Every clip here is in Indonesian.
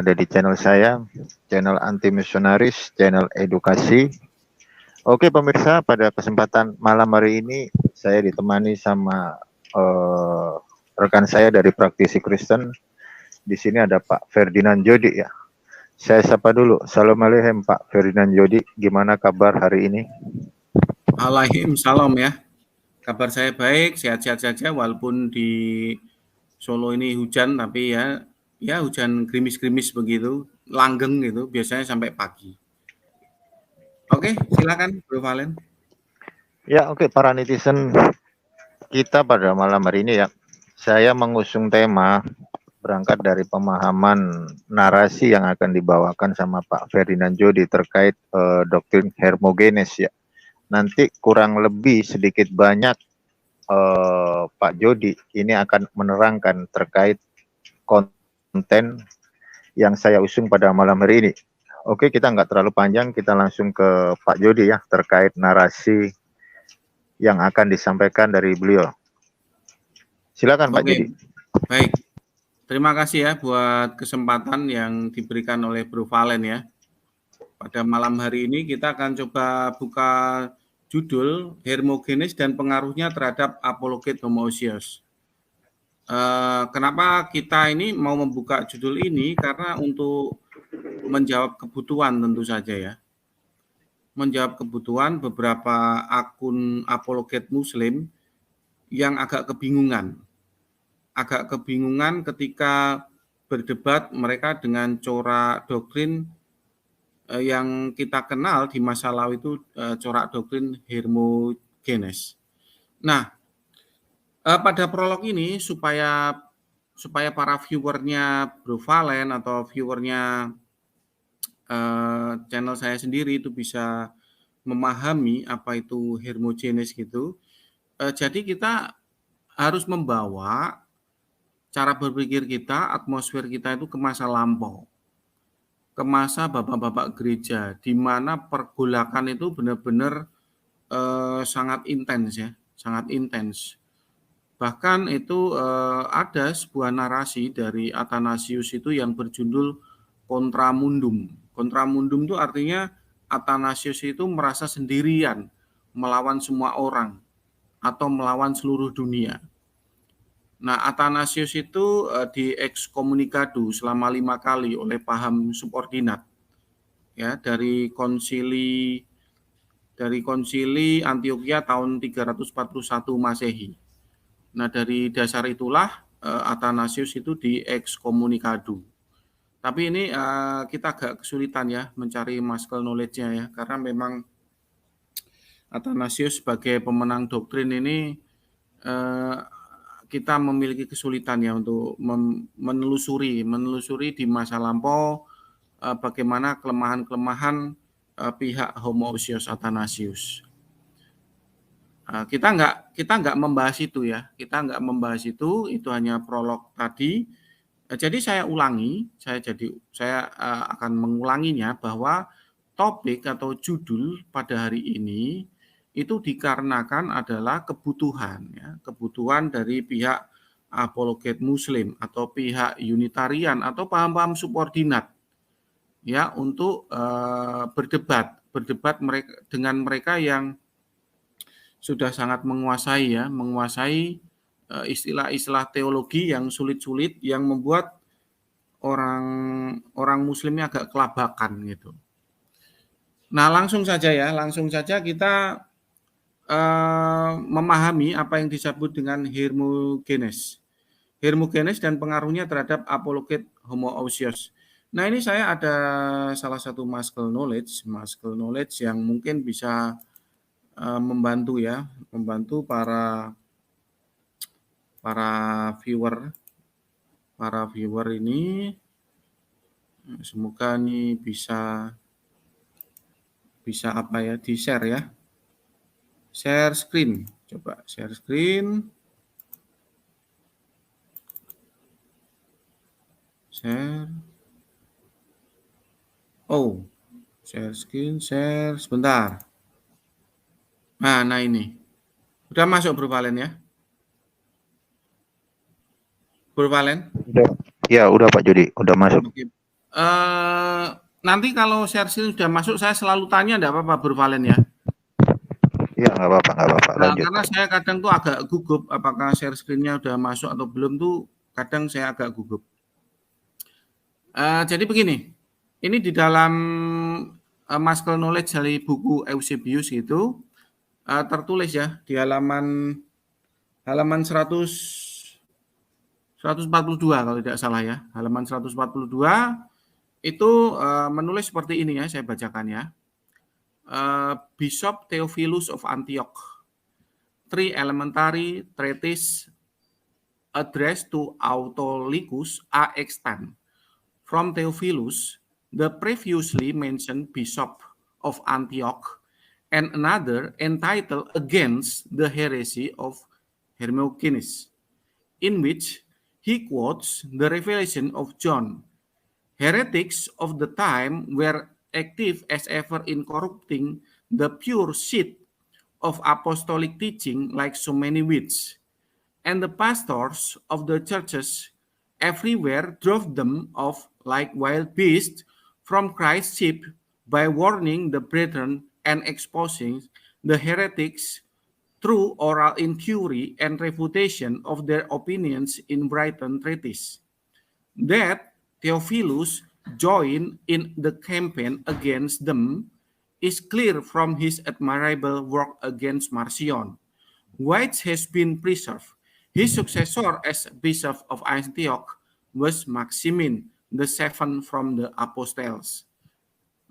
ada di channel saya, channel anti misionaris, channel edukasi. Oke pemirsa, pada kesempatan malam hari ini saya ditemani sama rekan saya dari Praktisi Kristen. Di sini ada Pak Ferdinand Jodi ya. Saya sapa dulu. Assalamualaikum Pak Ferdinand Jodi. Gimana kabar hari ini? Waalaikumsalam ya. Kabar saya baik, sehat-sehat saja walaupun di Solo ini hujan, tapi ya hujan gerimis-gerimis begitu, langgeng gitu, biasanya sampai pagi. Oke, silakan Bro Valen. Ya oke, para netizen kita pada malam hari ini ya. Saya mengusung tema berangkat dari pemahaman narasi yang akan dibawakan sama Pak Ferdinand Jodi terkait doktrin hermogenes ya. Nanti kurang lebih sedikit banyak Pak Jodi ini akan menerangkan terkait konten yang saya usung pada malam hari ini. Oke, kita nggak terlalu panjang, kita langsung ke Pak Jodi ya terkait narasi yang akan disampaikan dari beliau. Silakan Pak Jodi. Baik. Terima kasih ya buat kesempatan yang diberikan oleh Bro Valen ya. Pada malam hari ini kita akan coba buka judul Hermogenes dan pengaruhnya terhadap apologet homoousios. Kenapa kita ini mau membuka judul ini? Karena untuk menjawab kebutuhan tentu saja ya. Menjawab kebutuhan beberapa akun apologet Muslim yang agak kebingungan. Agak kebingungan ketika berdebat mereka dengan corak doktrin yang kita kenal di masa lalu itu corak doktrin Hermogenes. Nah, pada prolog ini supaya para viewernya Bro Valen atau viewernya channel saya sendiri itu bisa memahami apa itu hermogenes gitu. Jadi kita harus membawa cara berpikir kita, atmosfer kita itu ke masa lampau, ke masa bapak-bapak gereja, di mana pergolakan itu benar-benar sangat intens ya, sangat intens. Bahkan itu ada sebuah narasi dari Athanasius itu yang berjudul Contramundum. Contramundum itu artinya Athanasius itu merasa sendirian melawan semua orang atau melawan seluruh dunia. Nah, Athanasius itu diekskomunikado selama 5 kali oleh paham subordinat ya dari konsili Antioquia tahun 341 Masehi. Nah, dari dasar itulah Athanasius itu diekskomunikado. Tapi ini kita agak kesulitan ya mencari maskil knowledge-nya ya, karena memang Athanasius sebagai pemenang doktrin ini kita memiliki kesulitan ya untuk menelusuri di masa lampau bagaimana kelemahan-kelemahan pihak homoousios Athanasius. Kita nggak membahas itu ya, itu hanya prolog tadi. Jadi saya akan mengulanginya bahwa topik atau judul pada hari ini itu dikarenakan adalah kebutuhan dari pihak apologet Muslim atau pihak Unitarian atau paham-paham subordinat ya untuk berdebat mereka dengan mereka yang sudah sangat menguasai istilah-istilah teologi yang sulit-sulit yang membuat orang Muslimnya agak kelabakan gitu. Nah, langsung saja kita memahami apa yang disebut dengan hermogenes dan pengaruhnya terhadap apologet homoousios. Nah, ini saya ada salah satu maskil knowledge yang mungkin bisa membantu para viewer ini. Semoga ini bisa di-share ya. Share screen. Coba share screen. Share. Oh, share screen, share sebentar. Nah ini. Udah masuk Bro Valen ya? Bro Valen? Ya, udah Pak Jodi, udah masuk. Oke. Nanti kalau share screen sudah masuk, saya selalu tanya, enggak apa-apa, Bro Valen ya? Iya, nggak apa-apa, Nah, lanjut. karena saya kadang tuh agak gugup, apakah share screen-nya udah masuk atau belum tuh, kadang saya agak gugup. Jadi begini, ini di dalam Maskell Knowledge dari buku Eusebius itu tertulis ya di halaman 142 kalau tidak salah ya, halaman 142 itu menulis seperti ini ya, saya bacakan ya. Bishop Theophilus of Antioch, 3 elementary treatises addressed to Autolycus are extant. From Theophilus, the previously mentioned Bishop of Antioch, and another entitled Against the Heresy of Hermogenes, in which he quotes the revelation of John. Heretics of the time were active as ever in corrupting the pure seed of apostolic teaching like so many weeds, and the pastors of the churches everywhere drove them off like wild beasts from Christ's sheep by warning the brethren and exposing the heretics through oral inquiry and refutation of their opinions in Brighton treatise. That Theophilus joined in the campaign against them is clear from his admirable work against Marcion, which has been preserved. His successor as Bishop of Antioch was Maximin, the seventh from the Apostles.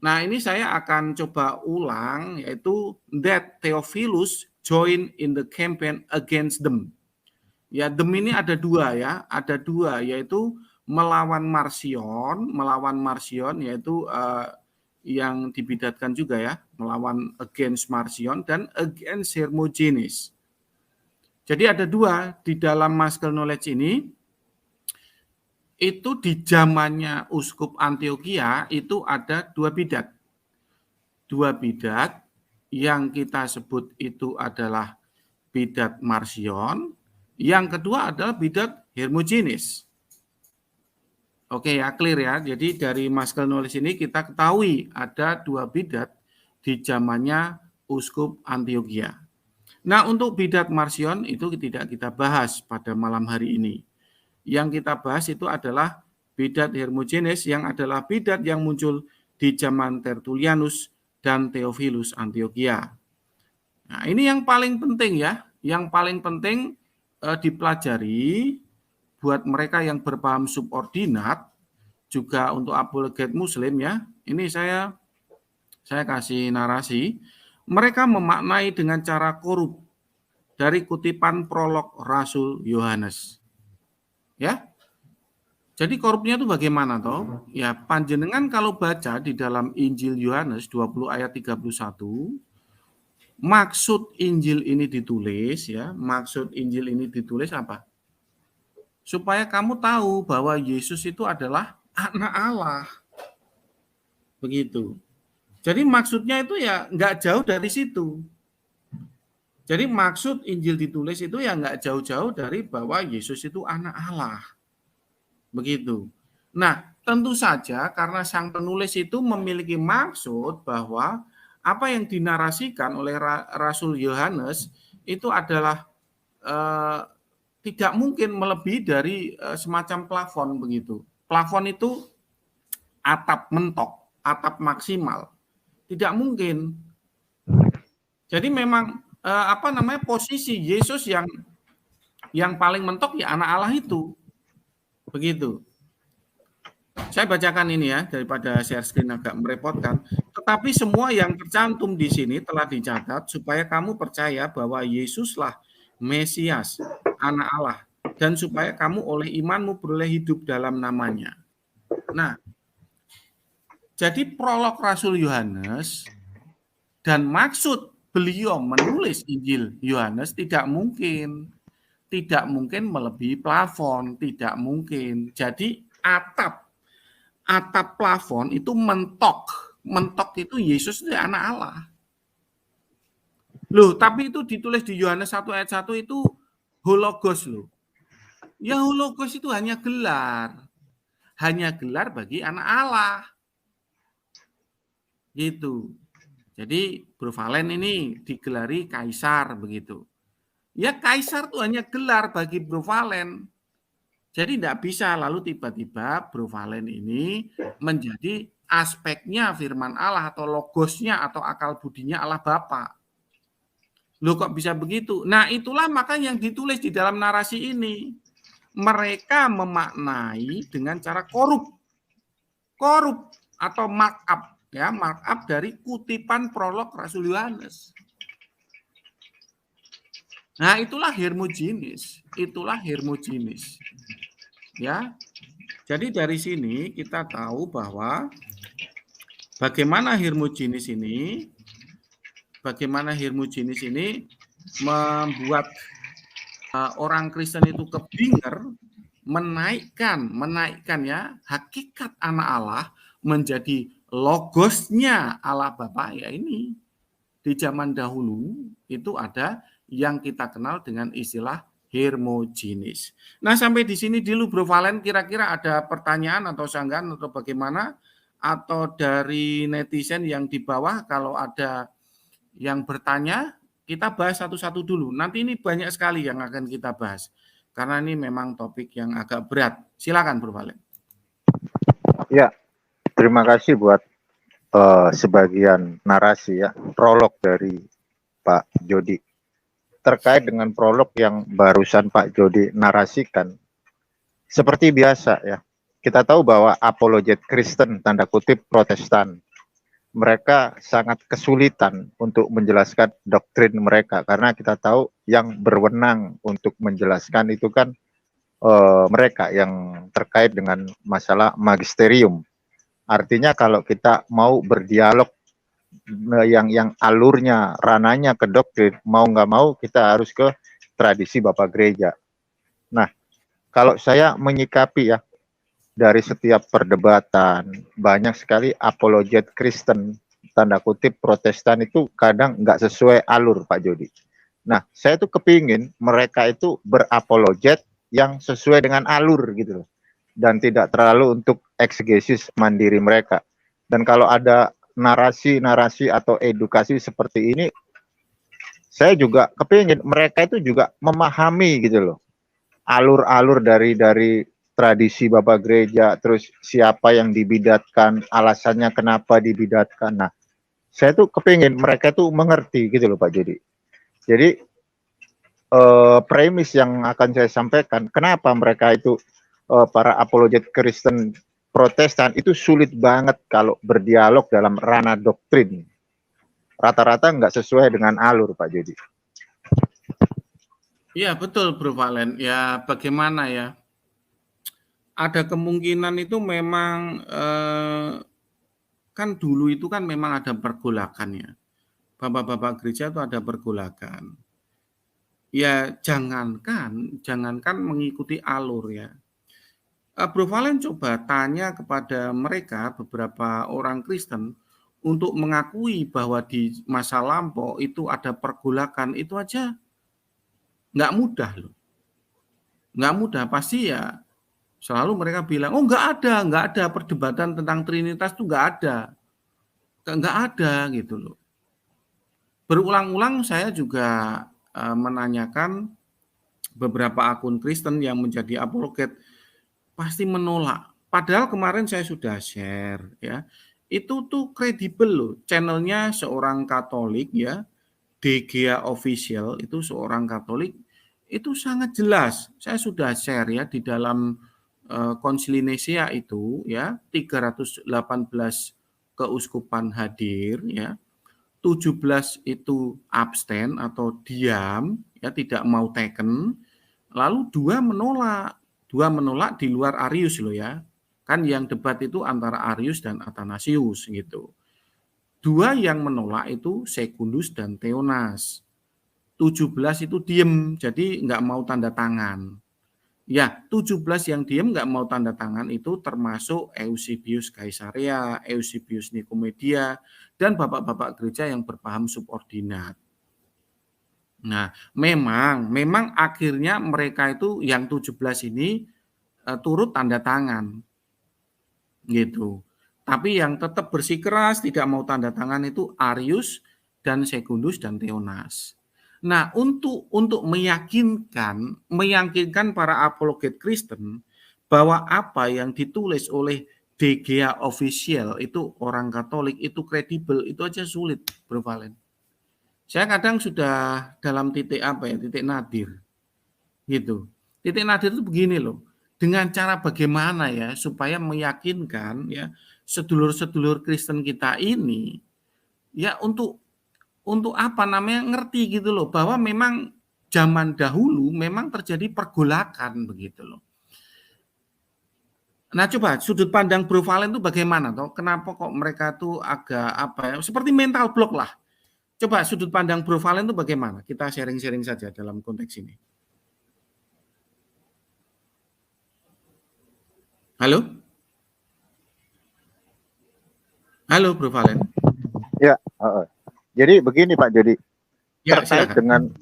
Nah, ini saya akan coba ulang, yaitu that Theophilus joined in the campaign against them. Ya, them ini ada dua ya, yaitu melawan Marcion yaitu yang dibidatkan juga ya, melawan against Marcion dan against Hermogenes. Jadi ada dua di dalam Maskell Knowledge ini. Itu di zamannya Uskup Antioquia itu ada dua bidat. Dua bidat yang kita sebut itu adalah bidat Marcion, yang kedua adalah bidat Hermogenes. Oke ya, clear ya. Jadi dari Maskell Knowledge ini kita ketahui ada dua bidat di zamannya Uskup Antioquia. Nah, untuk bidat Marcion itu tidak kita bahas pada malam hari ini. Yang kita bahas itu adalah bidat Hermogenes yang adalah bidat yang muncul di zaman Tertullianus dan Theophilus Antioquia. Nah, ini yang paling penting ya, yang paling penting dipelajari buat mereka yang berpaham subordinat, juga untuk apologet muslim ya. Ini saya kasih narasi. Mereka memaknai dengan cara korup dari kutipan prolog Rasul Yohanes. Ya. Jadi korupnya itu bagaimana toh? Ya, panjenengan kalau baca di dalam Injil Yohanes 20 ayat 31, maksud Injil ini ditulis ya, maksud Injil ini ditulis apa? Supaya kamu tahu bahwa Yesus itu adalah anak Allah. Begitu. Jadi maksudnya itu ya nggak jauh dari situ. Jadi maksud Injil ditulis itu ya nggak jauh-jauh dari bahwa Yesus itu anak Allah. Begitu. Nah, tentu saja karena sang penulis itu memiliki maksud bahwa apa yang dinarasikan oleh Rasul Yohanes itu adalah tidak mungkin melebihi dari semacam plafon begitu. Plafon itu atap mentok, atap maksimal. Tidak mungkin. Jadi memang posisi Yesus yang paling mentok ya anak Allah itu. Begitu. Saya bacakan ini ya, daripada share screen agak merepotkan. Tetapi semua yang tercantum di sini telah dicatat supaya kamu percaya bahwa Yesuslah Mesias, anak Allah, dan supaya kamu oleh imanmu beroleh hidup dalam namanya. Nah, jadi prolog Rasul Yohanes dan maksud beliau menulis Injil Yohanes tidak mungkin melebihi plafon, tidak mungkin. Jadi atap plafon itu mentok itu Yesus itu anak Allah. Loh, tapi itu ditulis di Yohanes 1 ayat 1 itu hologos loh. Ya hologos itu hanya gelar. hanya gelar bagi anak Allah. Gitu. Jadi Bro Valen ini digelari kaisar begitu. Ya kaisar itu hanya gelar bagi Bro Valen. Jadi tidak bisa lalu tiba-tiba Bro Valen ini menjadi aspeknya firman Allah atau logosnya atau akal budinya Allah Bapa. Loh kok bisa begitu? Nah itulah maka yang ditulis di dalam narasi ini. Mereka memaknai dengan cara korup atau markup, ya markup dari kutipan prolog Rasul Yohanes. Nah itulah hermogenis, ya. Jadi dari sini kita tahu bahwa bagaimana hermogenis ini membuat orang Kristen itu keblinger menaikkan ya hakikat anak Allah menjadi logosnya Allah Bapa. Ya ini di zaman dahulu itu ada yang kita kenal dengan istilah hermogenis. Nah sampai di sini dulu Bro Valen, kira-kira ada pertanyaan atau sanggahan atau bagaimana, atau dari netizen yang di bawah kalau ada yang bertanya, kita bahas satu-satu dulu. Nanti ini banyak sekali yang akan kita bahas. Karena ini memang topik yang agak berat. Silakan Bro Valen. Ya, terima kasih buat sebagian narasi ya, prolog dari Pak Jody. Terkait dengan prolog yang barusan Pak Jody narasikan, seperti biasa ya, kita tahu bahwa apologet Kristen, tanda kutip Protestan, mereka sangat kesulitan untuk menjelaskan doktrin mereka, karena kita tahu yang berwenang untuk menjelaskan itu kan mereka yang terkait dengan masalah magisterium. Artinya kalau kita mau berdialog yang alurnya, rananya ke doktrin, mau nggak mau kita harus ke tradisi Bapak Gereja. Nah, kalau saya menyikapi ya, dari setiap perdebatan, banyak sekali apologet Kristen, tanda kutip Protestan itu kadang nggak sesuai alur Pak Jody. Nah, saya tuh kepingin mereka itu berapologet yang sesuai dengan alur gitu loh. Dan tidak terlalu untuk eksegesis mandiri mereka. Dan kalau ada narasi-narasi atau edukasi seperti ini, saya juga kepingin mereka itu juga memahami gitu loh. Alur-alur dari tradisi Bapak Gereja, terus siapa yang dibidatkan, alasannya kenapa dibidatkan. Nah, saya tuh kepingin mereka tuh mengerti gitu loh Pak Jody. Jadi premis yang akan saya sampaikan, kenapa mereka itu para apologet Kristen Protestan itu sulit banget kalau berdialog dalam ranah doktrin. Rata-rata nggak sesuai dengan alur, Pak Jody. Iya betul Bro Valen. Ya bagaimana ya? Ada kemungkinan itu memang kan dulu itu kan memang ada pergolakan ya. Bapak-bapak gereja itu ada pergolakan. Ya jangankan mengikuti alur ya. Bro Valen coba tanya kepada mereka, beberapa orang Kristen, untuk mengakui bahwa di masa lampau itu ada pergolakan, itu aja nggak mudah loh. Nggak mudah, pasti ya selalu mereka bilang, oh nggak ada perdebatan tentang Trinitas itu nggak ada gitu loh. Berulang-ulang saya juga menanyakan beberapa akun Kristen yang menjadi apologet, pasti menolak. Padahal kemarin saya sudah share ya. Itu tuh kredibel loh. Channelnya seorang Katolik ya. DGA Official itu seorang Katolik. Itu sangat jelas. Saya sudah share ya di dalam Konsili Nisea itu ya. 318 keuskupan hadir ya. 17 itu abstain atau diam ya, tidak mau taken. Lalu 2 menolak di luar Arius loh ya. Kan yang debat itu antara Arius dan Athanasius gitu. 2 yang menolak itu Secundus dan Theonas. 17 itu diem, jadi nggak mau tanda tangan. Ya, 17 yang diem nggak mau tanda tangan itu termasuk Eusebius Caesarea, Eusebius Nikomedia, dan bapak-bapak gereja yang berpaham subordinat. Nah, memang akhirnya mereka itu yang 17 ini turut tanda tangan. gitu. Tapi yang tetap bersikeras tidak mau tanda tangan itu Arius dan Secundus dan Theonas. Nah, untuk meyakinkan para apologet Kristen bahwa apa yang ditulis oleh DGA official itu orang Katolik itu kredibel, itu aja sulit, Bro Valen. Saya kadang sudah dalam titik apa ya, titik nadir gitu. Titik nadir itu begini loh, dengan cara bagaimana ya supaya meyakinkan ya sedulur-sedulur Kristen kita ini ya untuk apa namanya ngerti gitu loh bahwa memang zaman dahulu memang terjadi pergolakan begitu loh. Nah coba sudut pandang Bro Valen itu bagaimana toh? Kenapa kok mereka tuh agak apa ya seperti mental block lah. Coba sudut pandang Bro Valen itu bagaimana? Kita sharing-sharing saja dalam konteks ini. Halo? Halo Bro Valen. Ya, jadi begini Pak Jody, Ya, silakan.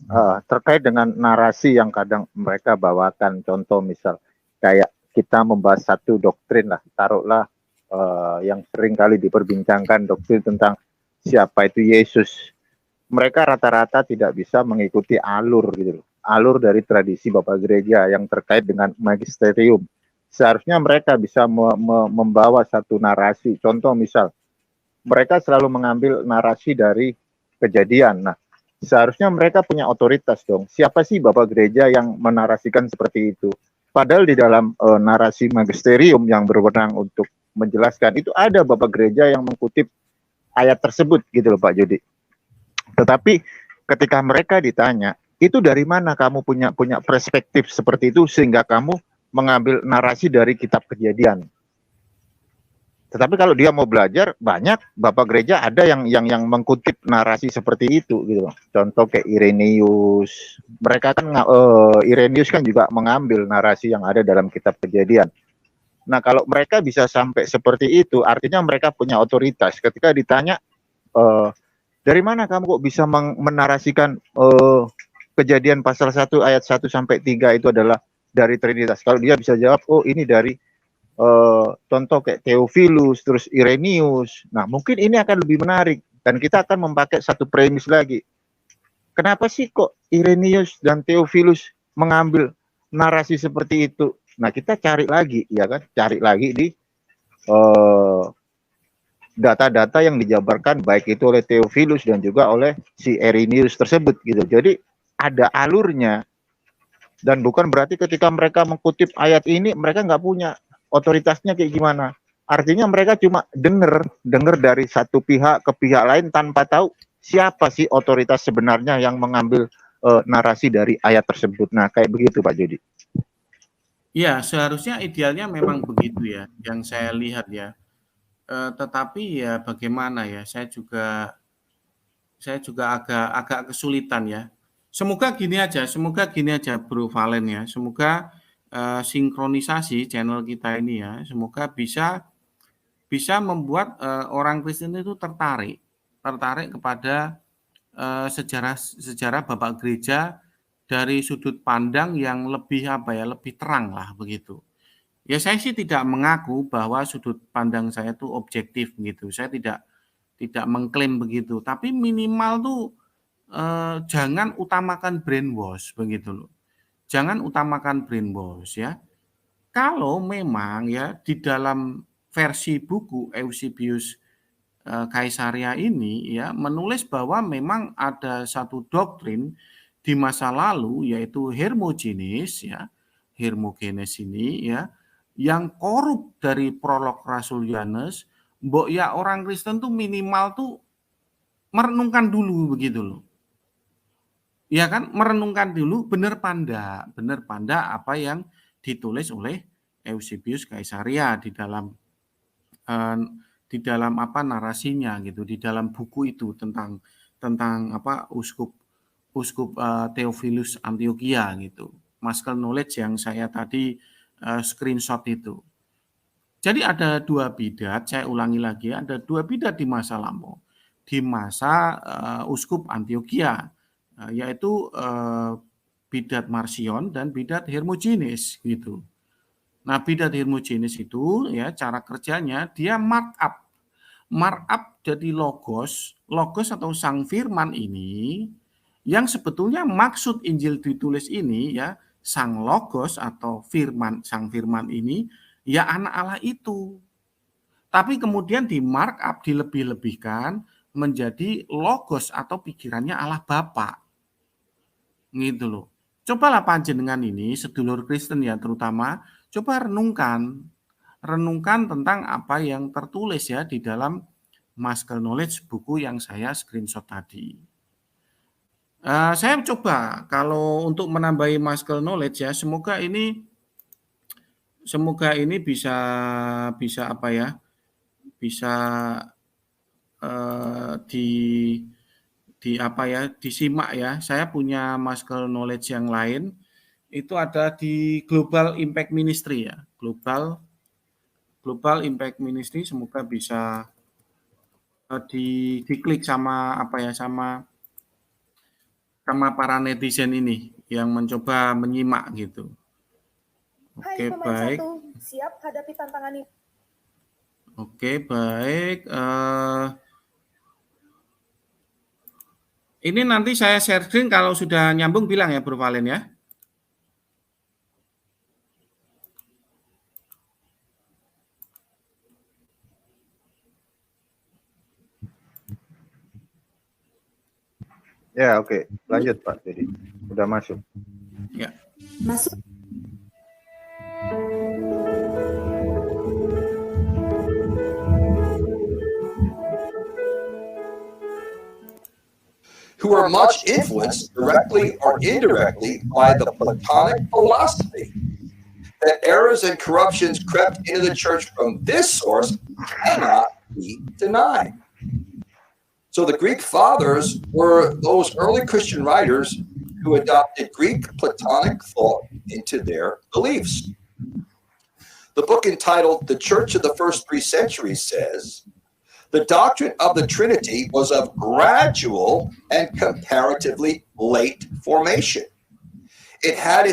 terkait dengan narasi yang kadang mereka bawakan, contoh misal kayak kita membahas satu doktrin lah, taruhlah yang sering kali diperbincangkan doktrin tentang siapa itu Yesus. Mereka rata-rata tidak bisa mengikuti alur gitu loh. Alur dari tradisi Bapak Gereja yang terkait dengan magisterium. Seharusnya mereka bisa membawa satu narasi. Contoh misal, mereka selalu mengambil narasi dari kejadian. Nah, seharusnya mereka punya otoritas dong. Siapa sih Bapak Gereja yang menarasikan seperti itu? Padahal di dalam narasi magisterium yang berwenang untuk menjelaskan itu ada Bapak Gereja yang mengutip ayat tersebut gitu loh Pak Jody. Tetapi ketika mereka ditanya, itu dari mana kamu punya perspektif seperti itu sehingga kamu mengambil narasi dari kitab Kejadian? Tetapi kalau dia mau belajar, banyak Bapak Gereja ada yang mengkutip narasi seperti itu gitu. Contoh kayak Irenaeus. Mereka kan Irenaeus kan juga mengambil narasi yang ada dalam kitab Kejadian. Nah, kalau mereka bisa sampai seperti itu, artinya mereka punya otoritas. Ketika ditanya dari mana kamu kok bisa menarasikan Kejadian pasal 1 ayat 1 sampai 3 itu adalah dari Trinitas. Kalau dia bisa jawab, oh ini dari contoh kayak Theophilus, terus Irenaeus. Nah, mungkin ini akan lebih menarik dan kita akan memakai satu premis lagi. Kenapa sih kok Irenaeus dan Theophilus mengambil narasi seperti itu? Nah, kita cari lagi, ya kan? Cari lagi di data-data yang dijabarkan baik itu oleh Theophilus dan juga oleh si Irenaeus tersebut gitu. Jadi ada alurnya dan bukan berarti ketika mereka mengutip ayat ini mereka nggak punya otoritasnya kayak gimana. Artinya mereka cuma dengar dari satu pihak ke pihak lain tanpa tahu siapa sih otoritas sebenarnya yang mengambil narasi dari ayat tersebut. Nah, kayak begitu Pak Jody. Ya, seharusnya idealnya memang begitu ya, yang saya lihat ya. Tetapi ya bagaimana ya, saya juga agak kesulitan ya. Semoga gini aja Bro Valen ya. Semoga sinkronisasi channel kita ini ya, semoga bisa membuat orang Kristen itu tertarik kepada sejarah Bapak Gereja dari sudut pandang yang lebih apa ya, lebih terang lah begitu. Ya saya sih tidak mengaku bahwa sudut pandang saya itu objektif gitu. Saya tidak mengklaim begitu, tapi minimal tuh jangan utamakan brainwash begitu loh. Jangan utamakan brainwash ya. Kalau memang ya di dalam versi buku Eusebius Kaisaria ini ya menulis bahwa memang ada satu doktrin di masa lalu yaitu hermogenes ya, hermogenes ini ya yang korup dari prolog Rasul Yohanes, mbok ya orang Kristen tuh minimal tuh merenungkan dulu begitu loh. Ya kan, merenungkan dulu benar panda apa yang ditulis oleh Eusebius Kaisaria eh, di dalam apa narasinya gitu, di dalam buku itu tentang tentang apa uskup uskup Theophilus Antiochia gitu. Maskal knowledge yang saya tadi screenshot itu. Jadi ada dua bidat, saya ulangi lagi, ada dua bidat di masa lampau. Di masa Uskup Antiochia, yaitu bidat Marcion dan bidat Hermogenes gitu. Nabi dan Hermogenes itu ya cara kerjanya dia markup jadi logos atau sang firman ini yang sebetulnya maksud Injil ditulis ini ya sang logos atau sang firman ini ya anak Allah itu. Tapi kemudian di markup dilebih-lebihkan menjadi logos atau pikirannya Allah Bapa. Gitu loh. Cobalah panjenengan ini sedulur Kristen ya terutama coba renungkan tentang apa yang tertulis ya di dalam Maskell Knowledge buku yang saya screenshot tadi. Saya coba kalau untuk menambahi Maskell Knowledge ya semoga ini bisa apa ya bisa disimak ya. Saya punya Maskell Knowledge yang lain itu ada di Global Impact Ministry ya. Global Impact Ministry semoga bisa diklik sama para netizen ini yang mencoba menyimak gitu. Oke, baik. Siap hadapi tantangan ini. Oke, baik. Ini nanti saya share screen kalau sudah nyambung bilang ya Bro Valen ya. Ya, oke. Lanjut Pak. Jadi udah masuk. Ya. Masuk. Who are much influenced directly or indirectly by the Platonic philosophy. That errors and corruptions crept into the church from this source cannot be denied. So the Greek fathers were those early Christian writers who adopted Greek Platonic thought into their beliefs. The book entitled The Church of the First 3 Centuries says, the doctrine of the Trinity was of gradual and comparatively late formation. It had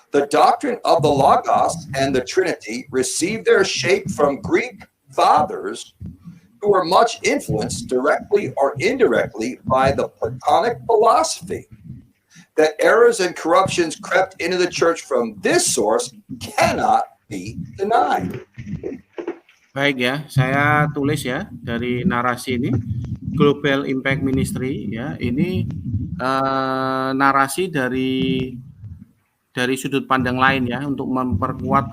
the doctrine of the Logos and the Trinity received their shape from Greek fathers who were much influenced directly or indirectly by the Platonic philosophy. That errors and corruptions crept into the church from this source cannot be denied. Baik ya, saya tulis ya dari narasi ini Global Impact Ministry ya. Ini narasi dari sudut pandang lain ya untuk memperkuat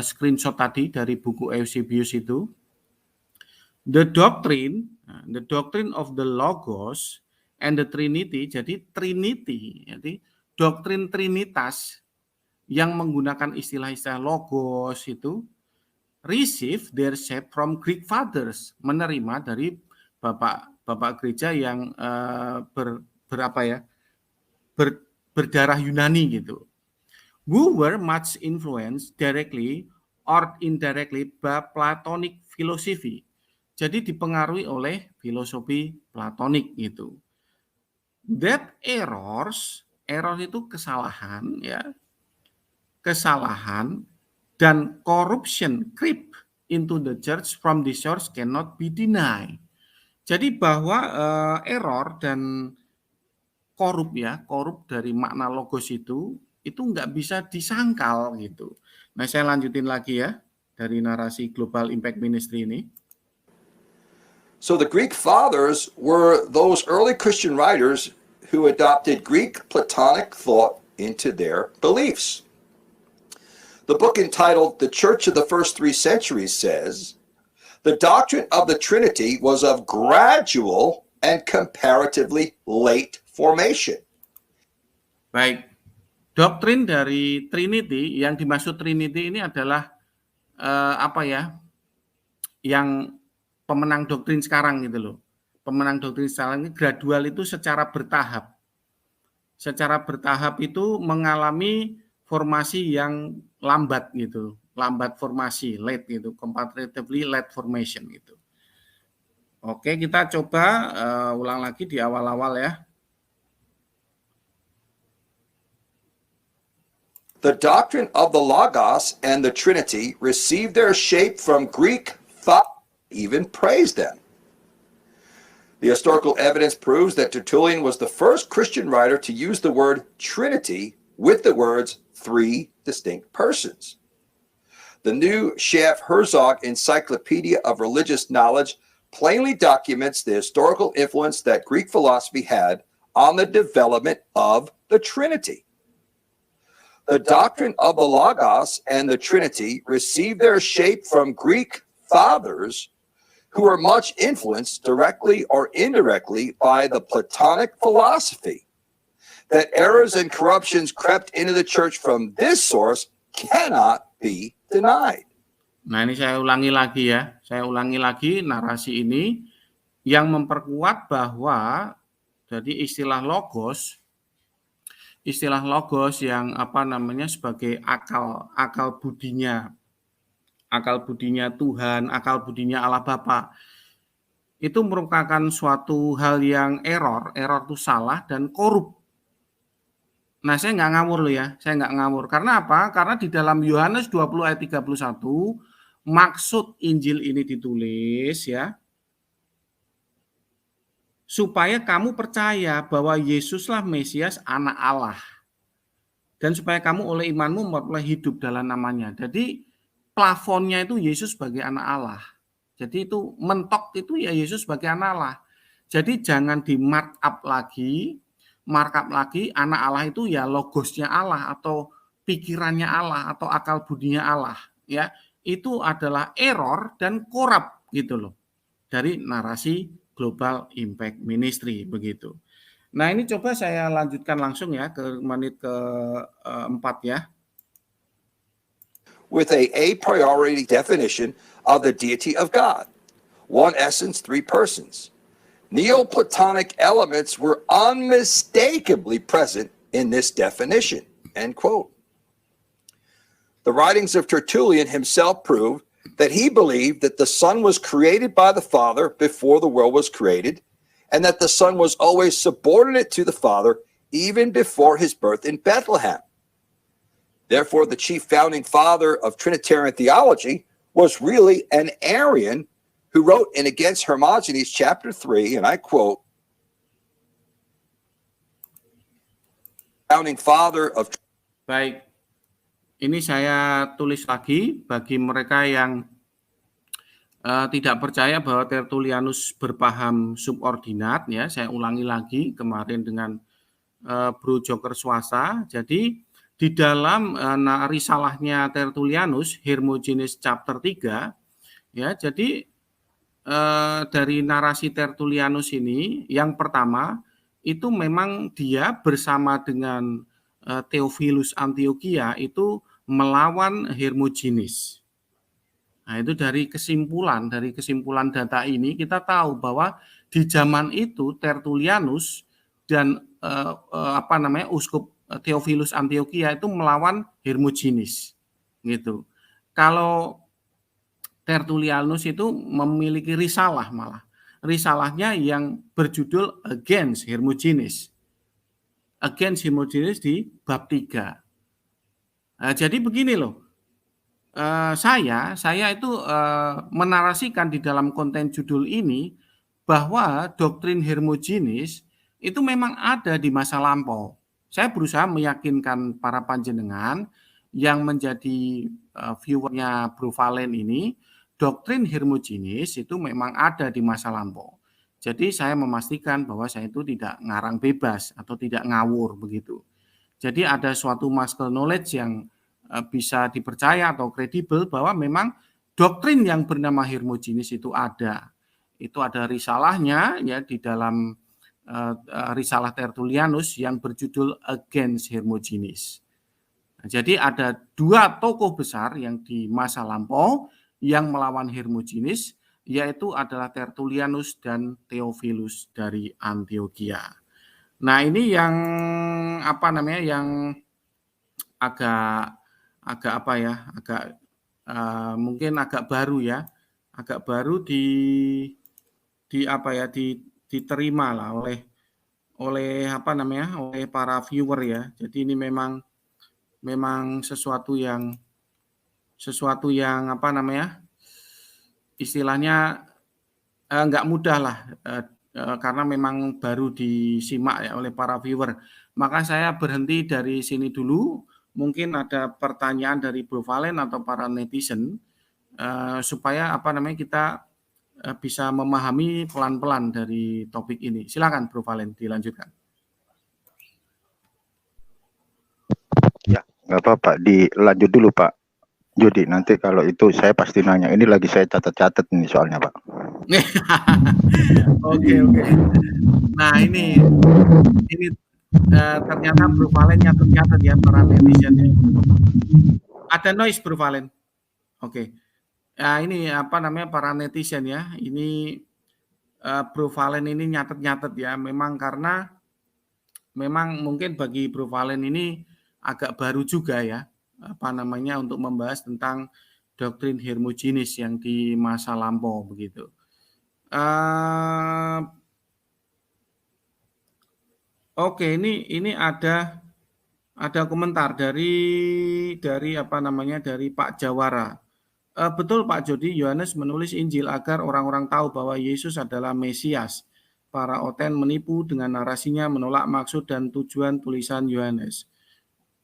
screenshot tadi dari buku Eusebius itu. The doctrine of the Logos and the Trinity. Jadi doktrin Trinitas yang menggunakan istilah-istilah logos itu receive their shape from Greek fathers, menerima dari bapak gereja yang berdarah Yunani gitu. Who were much influenced directly or indirectly by Platonic philosophy. Jadi dipengaruhi oleh filosofi Platonik gitu. That error itu kesalahan ya. Kesalahan dan corruption creep into the church from the source cannot be denied. Jadi bahwa error dan korup dari makna logos itu nggak bisa disangkal gitu. Nah, saya lanjutin lagi ya dari narasi Global Impact Ministry ini. So the Greek fathers were those early Christian writers who adopted Greek Platonic thought into their beliefs. The book entitled The Church of the First 3 Centuries says, the doctrine of the Trinity was of gradual and comparatively late formation. Baik, doktrin dari Trinity, yang dimaksud Trinity ini adalah yang pemenang doktrin sekarang gitu loh. Pemenang doktrin sekarang ini gradual itu secara bertahap. Secara bertahap itu mengalami formasi yang lambat gitu, lambat formasi, late gitu, comparatively late formation gitu. Oke, kita coba ulang lagi di awal-awal ya. The doctrine of the Logos and the Trinity received their shape from Greek thought, even praised them. The historical evidence proves that Tertullian was the first Christian writer to use the word Trinity with the words three distinct persons. The new Schaff-Herzog Encyclopedia of Religious Knowledge plainly documents the historical influence that Greek philosophy had on the development of the Trinity. The doctrine of the Logos and the Trinity received their shape from Greek fathers who were much influenced directly or indirectly by the Platonic philosophy. That errors and corruptions crept into the church from this source cannot be denied. Nah, ini saya ulangi lagi ya. Saya ulangi lagi narasi ini yang memperkuat bahwa jadi istilah logos yang sebagai akal budinya Tuhan, akal budinya Allah Bapa, itu merupakan suatu hal yang error itu salah dan korup. Nah, saya nggak ngawur loh ya, Karena apa? Karena di dalam Yohanes 20 ayat 31, maksud Injil ini ditulis ya, supaya kamu percaya bahwa Yesuslah Mesias, anak Allah. Dan supaya kamu oleh imanmu memperoleh hidup dalam namanya. Jadi plafonnya itu Yesus sebagai anak Allah. Jadi itu mentok itu ya Yesus sebagai anak Allah. Jadi jangan di markup lagi anak Allah itu ya logosnya Allah atau pikirannya Allah atau akal budinya Allah. Ya, itu adalah error dan korup gitu loh dari narasi Global Impact Ministry begitu. Nah, ini coba saya lanjutkan langsung ya ke menit ke-4 ya. With a priori definition of the deity of God. One essence, three persons. Neoplatonic elements were unmistakably present in this definition, end quote. The writings of Tertullian himself prove that he believed that the Son was created by the Father before the world was created, and that the Son was always subordinate to the Father even before his birth in Bethlehem. Therefore, the chief founding father of Trinitarian theology was really an Arian who wrote in Against Hermogenes chapter 3, and I quote, founding father of... Baik, ini saya tulis lagi bagi mereka yang tidak percaya bahwa Tertullianus berpaham subordinat ya. Saya ulangi lagi kemarin dengan Bro Joker Swasta. Jadi di dalam risalahnya Tertullianus Hermogenes chapter 3 ya. Jadi dari narasi Tertullianus ini yang pertama itu memang dia bersama dengan Theophilus Antiochia itu melawan Hermogenes. Nah, itu dari kesimpulan data ini kita tahu bahwa di zaman itu Tertullianus dan Uskup Theophilus Antiochia itu melawan Hermogenes. Gitu. Kalau Tertullianus itu memiliki risalah malah. Risalahnya yang berjudul Against Hermogenes. Against Hermogenes di bab 3. Nah, jadi begini loh. Saya itu menarasikan di dalam konten judul ini bahwa doktrin Hermogenes itu memang ada di masa lampau. Saya berusaha meyakinkan para panjenengan yang menjadi viewernya Bro Valen ini, doktrin Hermogenes itu memang ada di masa lampau. Jadi saya memastikan bahwa saya itu tidak ngarang bebas atau tidak ngawur begitu. Jadi ada suatu maskul knowledge yang bisa dipercaya atau kredibel bahwa memang doktrin yang bernama Hermogenes itu ada. Itu ada risalahnya ya di dalam risalah Tertullianus yang berjudul Against Hermogenes. Nah, jadi ada dua tokoh besar yang di masa lampau yang melawan Hermogenes, yaitu adalah Tertullianus dan Theophilus dari Antiochia. Nah, ini yang yang agak mungkin agak baru ya, diterima lah oleh para viewer ya. Jadi ini memang memang sesuatu yang apa namanya, istilahnya nggak mudah lah, karena memang baru disimak ya oleh para viewer. Maka saya berhenti dari sini dulu. Mungkin ada pertanyaan dari Bro Valen atau para netizen, supaya apa namanya, kita bisa memahami pelan-pelan dari topik ini. Silakan Bro Valen, dilanjutkan. Ya, nggak apa-apa, dilanjut dulu Pak Jody. Nanti kalau itu saya pasti nanya. Ini lagi saya catat-catat nih soalnya Pak. Oke. Nah ini ternyata Bro Valen nyatet ya para netizen. Ada noise Bro Valen. Oke. Ya ini apa namanya, para netizen ya. Ini Bro Valen ini nyatet ya. Memang karena memang mungkin bagi Bro Valen ini agak baru juga ya, apa namanya, untuk membahas tentang doktrin hermogenis yang di masa lampau begitu. Oke, ini ada komentar dari apa namanya, dari Pak Jawara. Betul Pak Jody, Yohanes menulis Injil agar orang-orang tahu bahwa Yesus adalah Mesias. Para oten menipu dengan narasinya, menolak maksud dan tujuan tulisan Yohanes.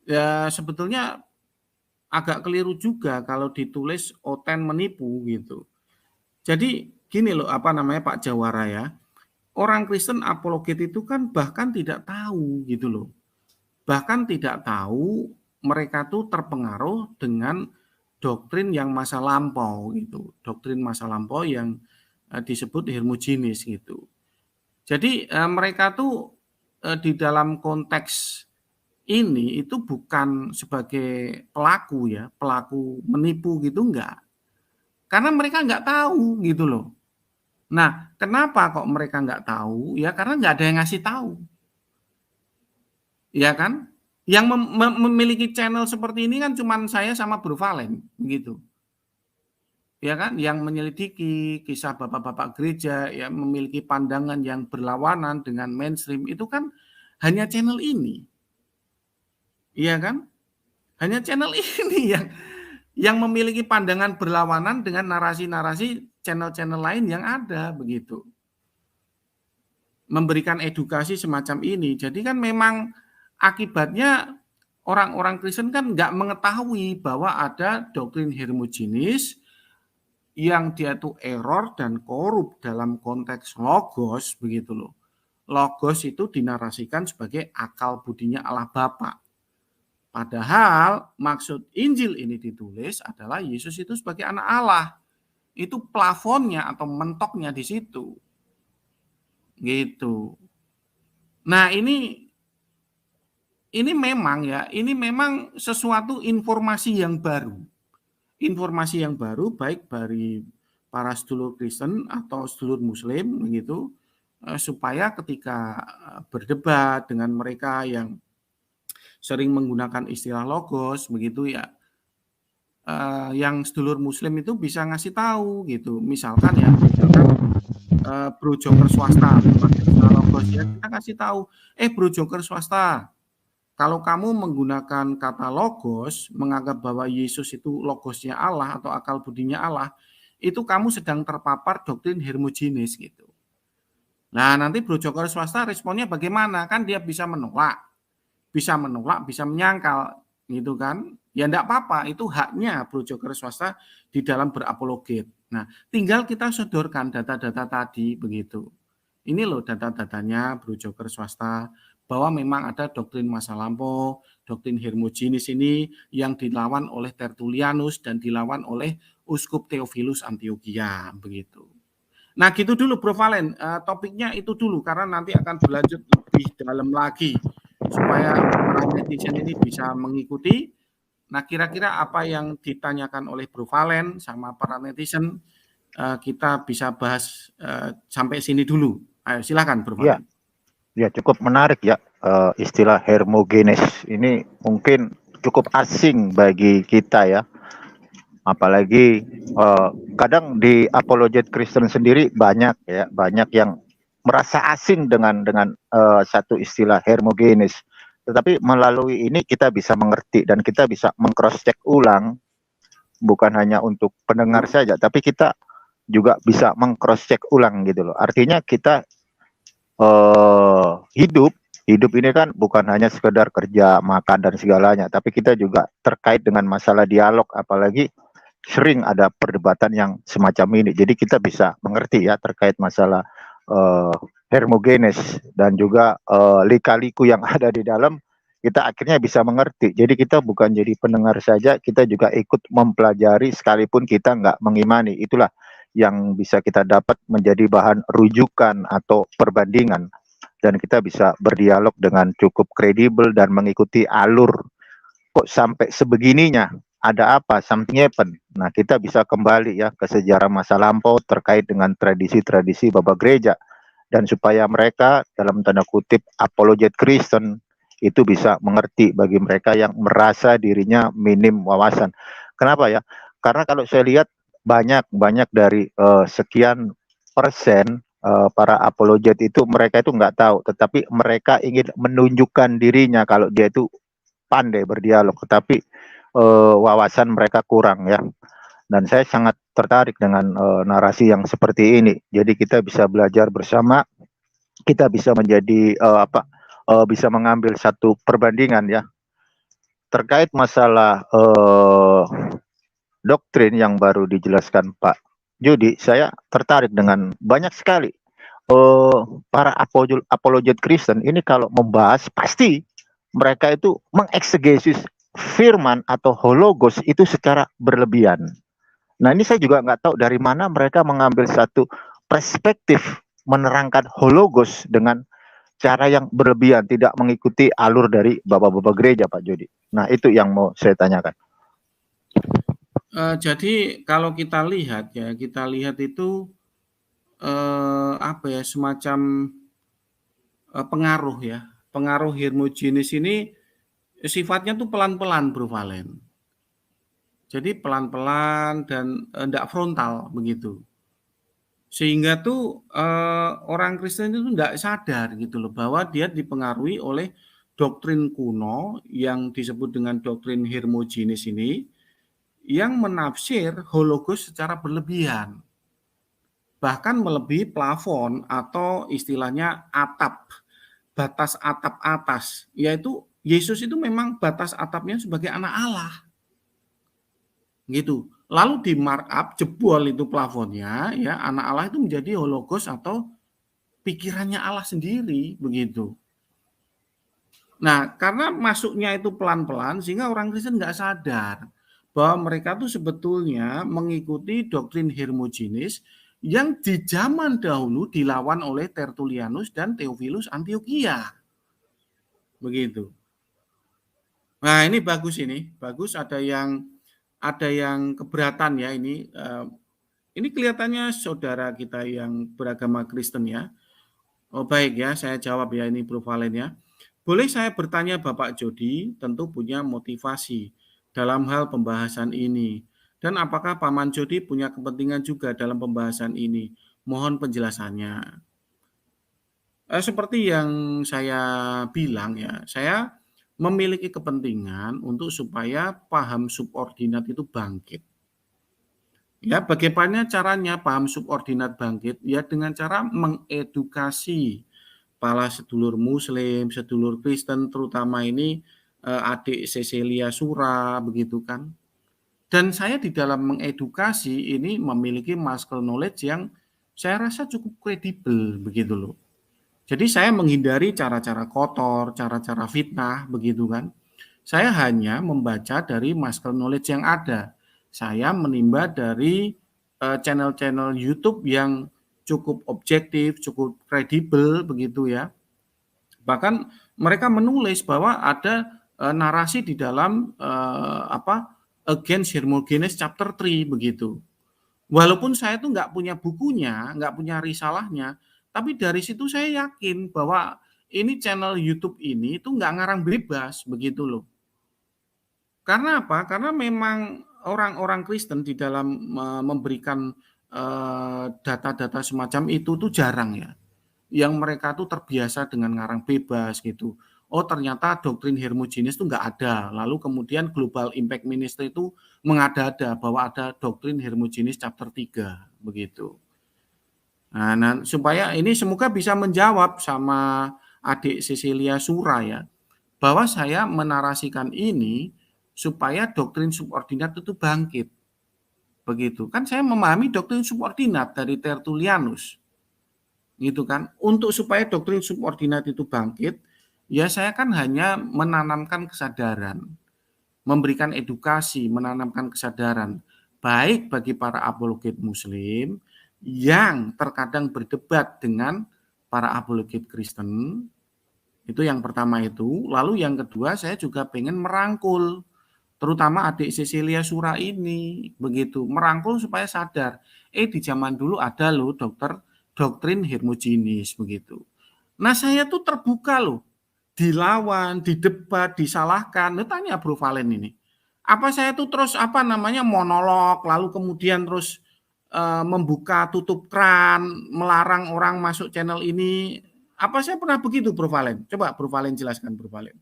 Ya sebetulnya agak keliru juga kalau ditulis oten menipu gitu. Jadi gini loh, apa namanya, Pak Jawara ya. Orang Kristen apologet itu kan bahkan tidak tahu gitu loh. Bahkan tidak tahu, mereka tuh terpengaruh dengan doktrin yang masa lampau gitu. Doktrin masa lampau yang disebut hermogenis gitu. Jadi mereka tuh di dalam konteks ini itu bukan sebagai pelaku ya, pelaku menipu gitu enggak. Karena mereka enggak tahu gitu loh. Nah, kenapa kok mereka enggak tahu? Ya karena enggak ada yang ngasih tahu. Ya kan? Yang memiliki channel seperti ini kan cuma saya sama Bro Valen gitu. Ya kan, yang menyelidiki kisah bapak-bapak gereja, ya memiliki pandangan yang berlawanan dengan mainstream itu kan hanya channel ini. Iya kan? Hanya channel ini yang memiliki pandangan berlawanan dengan narasi-narasi channel-channel lain yang ada begitu. Memberikan edukasi semacam ini. Jadi kan memang akibatnya orang-orang Kristen kan nggak mengetahui bahwa ada doktrin hermogenis yang dia itu error dan korup dalam konteks logos begitu loh. Logos itu dinarasikan sebagai akal budinya Allah Bapa. Padahal maksud Injil ini ditulis adalah Yesus itu sebagai anak Allah. Itu plafonnya atau mentoknya di situ. Gitu. Nah, ini memang ya, ini memang sesuatu informasi yang baru. Informasi yang baru baik dari para sedulur Kristen atau sedulur Muslim begitu, supaya ketika berdebat dengan mereka yang sering menggunakan istilah logos begitu ya, yang sedulur Muslim itu bisa ngasih tahu gitu. Misalkan Bro Joker swasta pakai istilah logos ya, kita kasih tahu, Bro Joker swasta, kalau kamu menggunakan kata logos, menganggap bahwa Yesus itu logosnya Allah atau akal budinya Allah, itu kamu sedang terpapar doktrin hermogenis gitu. Nah, nanti Bro Joker swasta responnya bagaimana? Kan dia bisa menolak, bisa menyangkal gitu kan. Ya enggak apa-apa, itu haknya Bro Joker swasta di dalam berapologet. Nah, tinggal kita sodorkan data-data tadi begitu. Ini loh data-datanya Bro Joker swasta, bahwa memang ada doktrin masa lampau, doktrin hermogenis ini yang dilawan oleh Tertullianus dan dilawan oleh Uskup Theophilus Antiochia begitu. Nah, gitu dulu Bro Valen, topiknya itu dulu karena nanti akan berlanjut lebih dalam lagi supaya para netizen ini bisa mengikuti. Nah, kira-kira apa yang ditanyakan oleh Bro Valen sama para netizen, kita bisa bahas sampai sini dulu. Ayo silakan Bro Valen. Ya, cukup menarik ya, istilah hermogenes ini mungkin cukup asing bagi kita ya. Apalagi kadang di apologet Kristen sendiri banyak yang merasa asing dengan satu istilah hermogenes. Tetapi melalui ini kita bisa mengerti dan kita bisa meng-cross check ulang, bukan hanya untuk pendengar saja, tapi kita juga bisa meng-cross check ulang gitu loh. Artinya kita hidup ini kan bukan hanya sekedar kerja, makan dan segalanya, tapi kita juga terkait dengan masalah dialog, apalagi sering ada perdebatan yang semacam ini. Jadi kita bisa mengerti ya terkait masalah hermogenes dan juga lika-liku yang ada di dalam, kita akhirnya bisa mengerti. Jadi kita bukan jadi pendengar saja, kita juga ikut mempelajari sekalipun kita nggak mengimani. Itulah yang bisa kita dapat menjadi bahan rujukan atau perbandingan, dan kita bisa berdialog dengan cukup kredibel dan mengikuti alur. Kok sampai sebegininya, ada apa, something happen. Nah, kita bisa kembali ya ke sejarah masa lampau terkait dengan tradisi-tradisi Bapak Gereja, dan supaya mereka dalam tanda kutip apologet Kristen itu bisa mengerti bagi mereka yang merasa dirinya minim wawasan. Kenapa ya? Karena kalau saya lihat banyak dari sekian persen para apologet itu, mereka itu nggak tahu, tetapi mereka ingin menunjukkan dirinya kalau dia itu pandai berdialog, tetapi wawasan mereka kurang ya. Dan saya sangat tertarik dengan narasi yang seperti ini. Jadi kita bisa belajar bersama, kita bisa menjadi bisa mengambil satu perbandingan ya terkait masalah doktrin yang baru dijelaskan Pak Jody. Saya tertarik dengan banyak sekali para apologet Kristen ini kalau membahas, pasti mereka itu mengeksegesis firman atau hologos itu secara berlebihan. Nah, ini saya juga nggak tahu dari mana mereka mengambil satu perspektif menerangkan hologos dengan cara yang berlebihan, tidak mengikuti alur dari bapak-bapak gereja, Pak Jody. Nah, itu yang mau saya tanyakan. Jadi kalau kita lihat itu semacam pengaruh hermogenes ini sifatnya tuh pelan-pelan, Bro Valen. Jadi pelan-pelan dan enggak frontal begitu. Sehingga tuh orang Kristen itu enggak sadar gitu loh bahwa dia dipengaruhi oleh doktrin kuno yang disebut dengan doktrin hermogenes ini, yang menafsir hologos secara berlebihan. Bahkan melebihi plafon atau istilahnya atap, batas atap atas, yaitu Yesus itu memang batas atapnya sebagai anak Allah. Gitu. Lalu di markup, jebol itu plafonnya, ya, anak Allah itu menjadi hologos atau pikirannya Allah sendiri, begitu. Nah, karena masuknya itu pelan-pelan, sehingga orang Kristen nggak sadar bahwa mereka tuh sebetulnya mengikuti doktrin hermogenes yang di zaman dahulu dilawan oleh Tertullianus dan Theophilus Antiochia. Begitu. Nah, ini bagus ada yang keberatan ya ini. Ini kelihatannya saudara kita yang beragama Kristen ya. Oh baik ya, saya jawab ya ini Bro Valen ya. Boleh saya bertanya Bapak Jody, tentu punya motivasi dalam hal pembahasan ini. Dan apakah Paman Jody punya kepentingan juga dalam pembahasan ini? Mohon penjelasannya. Seperti yang saya bilang ya, saya memiliki kepentingan untuk supaya paham subordinat itu bangkit. Ya, bagaimana caranya paham subordinat bangkit? Ya dengan cara mengedukasi para sedulur Muslim, sedulur Kristen, terutama ini adik Cecilia Sura, begitu kan. Dan saya di dalam mengedukasi ini memiliki muscle knowledge yang saya rasa cukup kredibel, begitu loh. Jadi saya menghindari cara-cara kotor, cara-cara fitnah, begitu kan. Saya hanya membaca dari muscle knowledge yang ada. Saya menimba dari channel-channel YouTube yang cukup objektif, cukup kredibel, begitu ya. Bahkan mereka menulis bahwa ada narasi di dalam Against Hermogenes chapter 3, begitu. Walaupun saya tuh nggak punya bukunya, nggak punya risalahnya, tapi dari situ saya yakin bahwa ini channel YouTube ini tuh nggak ngarang bebas, begitu loh. Karena apa? Karena memang orang-orang Kristen di dalam memberikan data-data semacam itu tuh jarang ya. Yang mereka tuh terbiasa dengan ngarang bebas gitu. oh ternyata doktrin Hermogenes itu nggak ada. Lalu kemudian Global Impact Ministry itu mengada-ada bahwa ada doktrin Hermogenes chapter 3 begitu. Nah, supaya ini semoga bisa menjawab sama adik Cecilia Sura ya, bahwa saya menarasikan ini supaya doktrin subordinat itu bangkit. Begitu. Kan saya memahami doktrin subordinat dari Tertullianus. Gitu kan. Untuk supaya doktrin subordinat itu bangkit, ya saya kan hanya menanamkan kesadaran, memberikan edukasi, menanamkan kesadaran baik bagi para apologet muslim yang terkadang berdebat dengan para apologet Kristen. Itu yang pertama itu. Lalu yang kedua saya juga pengen merangkul terutama adik Cecilia Sura ini begitu, merangkul supaya sadar di zaman dulu ada loh doktrin Hermogenes begitu. Nah, saya tuh terbuka loh, dilawan, didebat, disalahkan. Tanya Bro Valen ini. Apa saya tuh terus monolog lalu kemudian terus membuka tutup kran, melarang orang masuk channel ini. Apa saya pernah begitu Bro Valen? Coba Bro Valen jelaskan Bro Valen.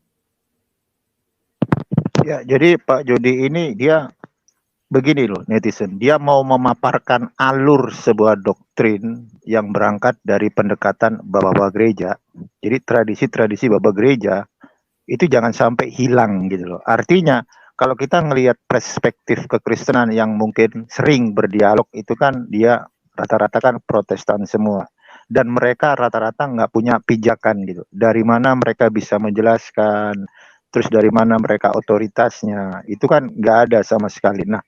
Ya, jadi Pak Jody ini dia begini loh netizen, dia mau memaparkan alur sebuah doktrin yang berangkat dari pendekatan bapak-bapak gereja. Jadi tradisi-tradisi bapak gereja itu jangan sampai hilang gitu loh. Artinya kalau kita ngelihat perspektif kekristenan yang mungkin sering berdialog itu kan dia rata-rata kan Protestan semua. Dan mereka rata-rata nggak punya pijakan gitu. Dari mana mereka bisa menjelaskan, terus dari mana mereka otoritasnya, itu kan nggak ada sama sekali. Nah,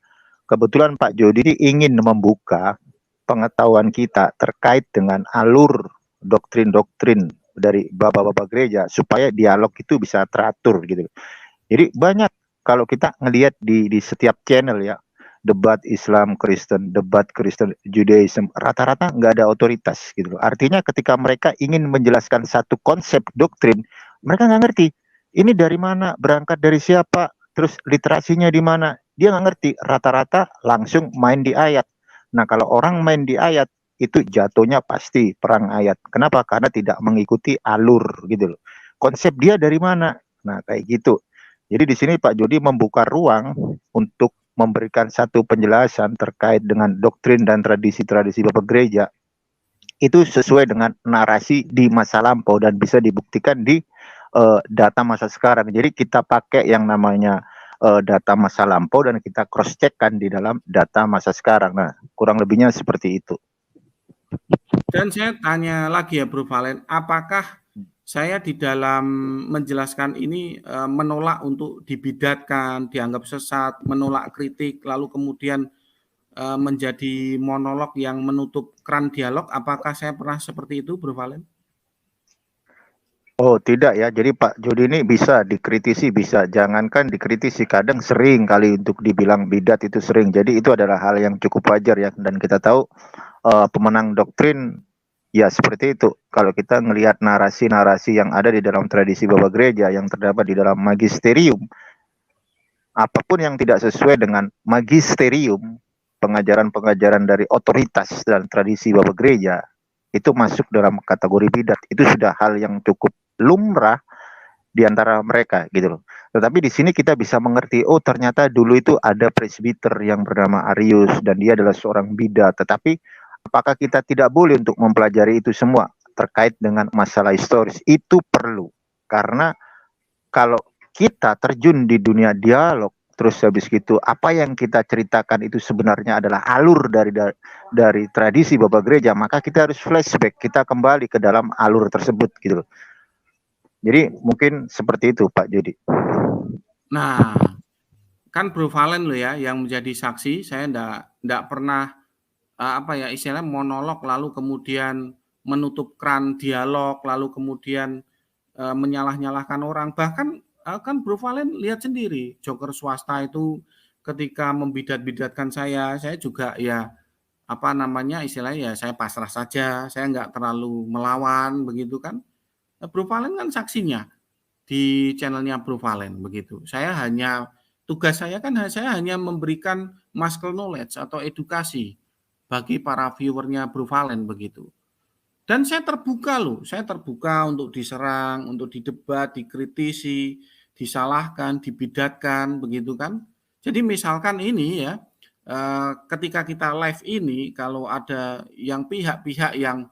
kebetulan Pak Jody ini ingin membuka pengetahuan kita terkait dengan alur doktrin-doktrin dari bapak-bapak gereja supaya dialog itu bisa teratur gitu. Jadi banyak kalau kita ngelihat di setiap channel ya, debat Islam Kristen, debat Kristen Judaism, rata-rata nggak ada otoritas gitu. Artinya ketika mereka ingin menjelaskan satu konsep doktrin, mereka nggak ngerti ini dari mana, berangkat dari siapa, terus literasinya di mana. Dia nggak ngerti, rata-rata langsung main di ayat. Nah, kalau orang main di ayat, itu jatuhnya pasti perang ayat. Kenapa? Karena tidak mengikuti alur gitu loh. Konsep dia dari mana? Nah, kayak gitu. Jadi di sini Pak Jody membuka ruang untuk memberikan satu penjelasan terkait dengan doktrin dan tradisi-tradisi Bapak Gereja. Itu sesuai dengan narasi di masa lampau dan bisa dibuktikan di data masa sekarang. Jadi kita pakai yang namanya data masa lampau dan kita cross checkkan di dalam data masa sekarang. Nah, kurang lebihnya seperti itu. Dan saya tanya lagi ya Bro Valen, apakah saya di dalam menjelaskan ini menolak untuk dibidatkan, dianggap sesat, menolak kritik, lalu kemudian menjadi monolog yang menutup keran dialog? Apakah saya pernah seperti itu Bro Valen? Oh tidak ya, jadi Pak Jody ini bisa dikritisi, bisa. Jangankan dikritisi, kadang sering kali untuk dibilang bidat itu sering. Jadi itu adalah hal yang cukup wajar ya. Dan kita tahu pemenang doktrin ya seperti itu. Kalau kita ngelihat narasi-narasi yang ada di dalam tradisi Bapak Gereja yang terdapat di dalam magisterium, apapun yang tidak sesuai dengan magisterium, pengajaran-pengajaran dari otoritas dan tradisi Bapak Gereja, itu masuk dalam kategori bidat. Itu sudah hal yang cukup lumrah di antara mereka gitu loh. Tetapi di sini kita bisa mengerti, oh ternyata dulu itu ada presbiter yang bernama Arius dan dia adalah seorang bidat. Tetapi apakah kita tidak boleh untuk mempelajari itu semua terkait dengan masalah historis? Itu perlu. Karena kalau kita terjun di dunia dialog, terus habis gitu apa yang kita ceritakan itu sebenarnya adalah alur dari tradisi Bapak Gereja, maka kita harus flashback, kita kembali ke dalam alur tersebut gitu loh. Jadi mungkin seperti itu Pak Jody. Nah, kan Bro Valen loh ya yang menjadi saksi. Saya enggak pernah istilahnya monolog lalu kemudian menutup keran dialog lalu kemudian menyalah-nyalahkan orang. Bahkan kan Bro Valen lihat sendiri, joker swasta itu ketika membidat-bidatkan saya juga ya istilahnya ya saya pasrah saja, saya enggak terlalu melawan begitu kan. Bro Valen kan saksinya di channelnya Bro Valen begitu. Tugas saya kan saya hanya memberikan muscle knowledge atau edukasi bagi para viewernya Bro Valen begitu. Dan saya terbuka loh, saya terbuka untuk diserang, untuk didebat, dikritisi, disalahkan, dibidatkan, begitu kan. Jadi misalkan ini ya, ketika kita live ini, kalau ada yang pihak-pihak yang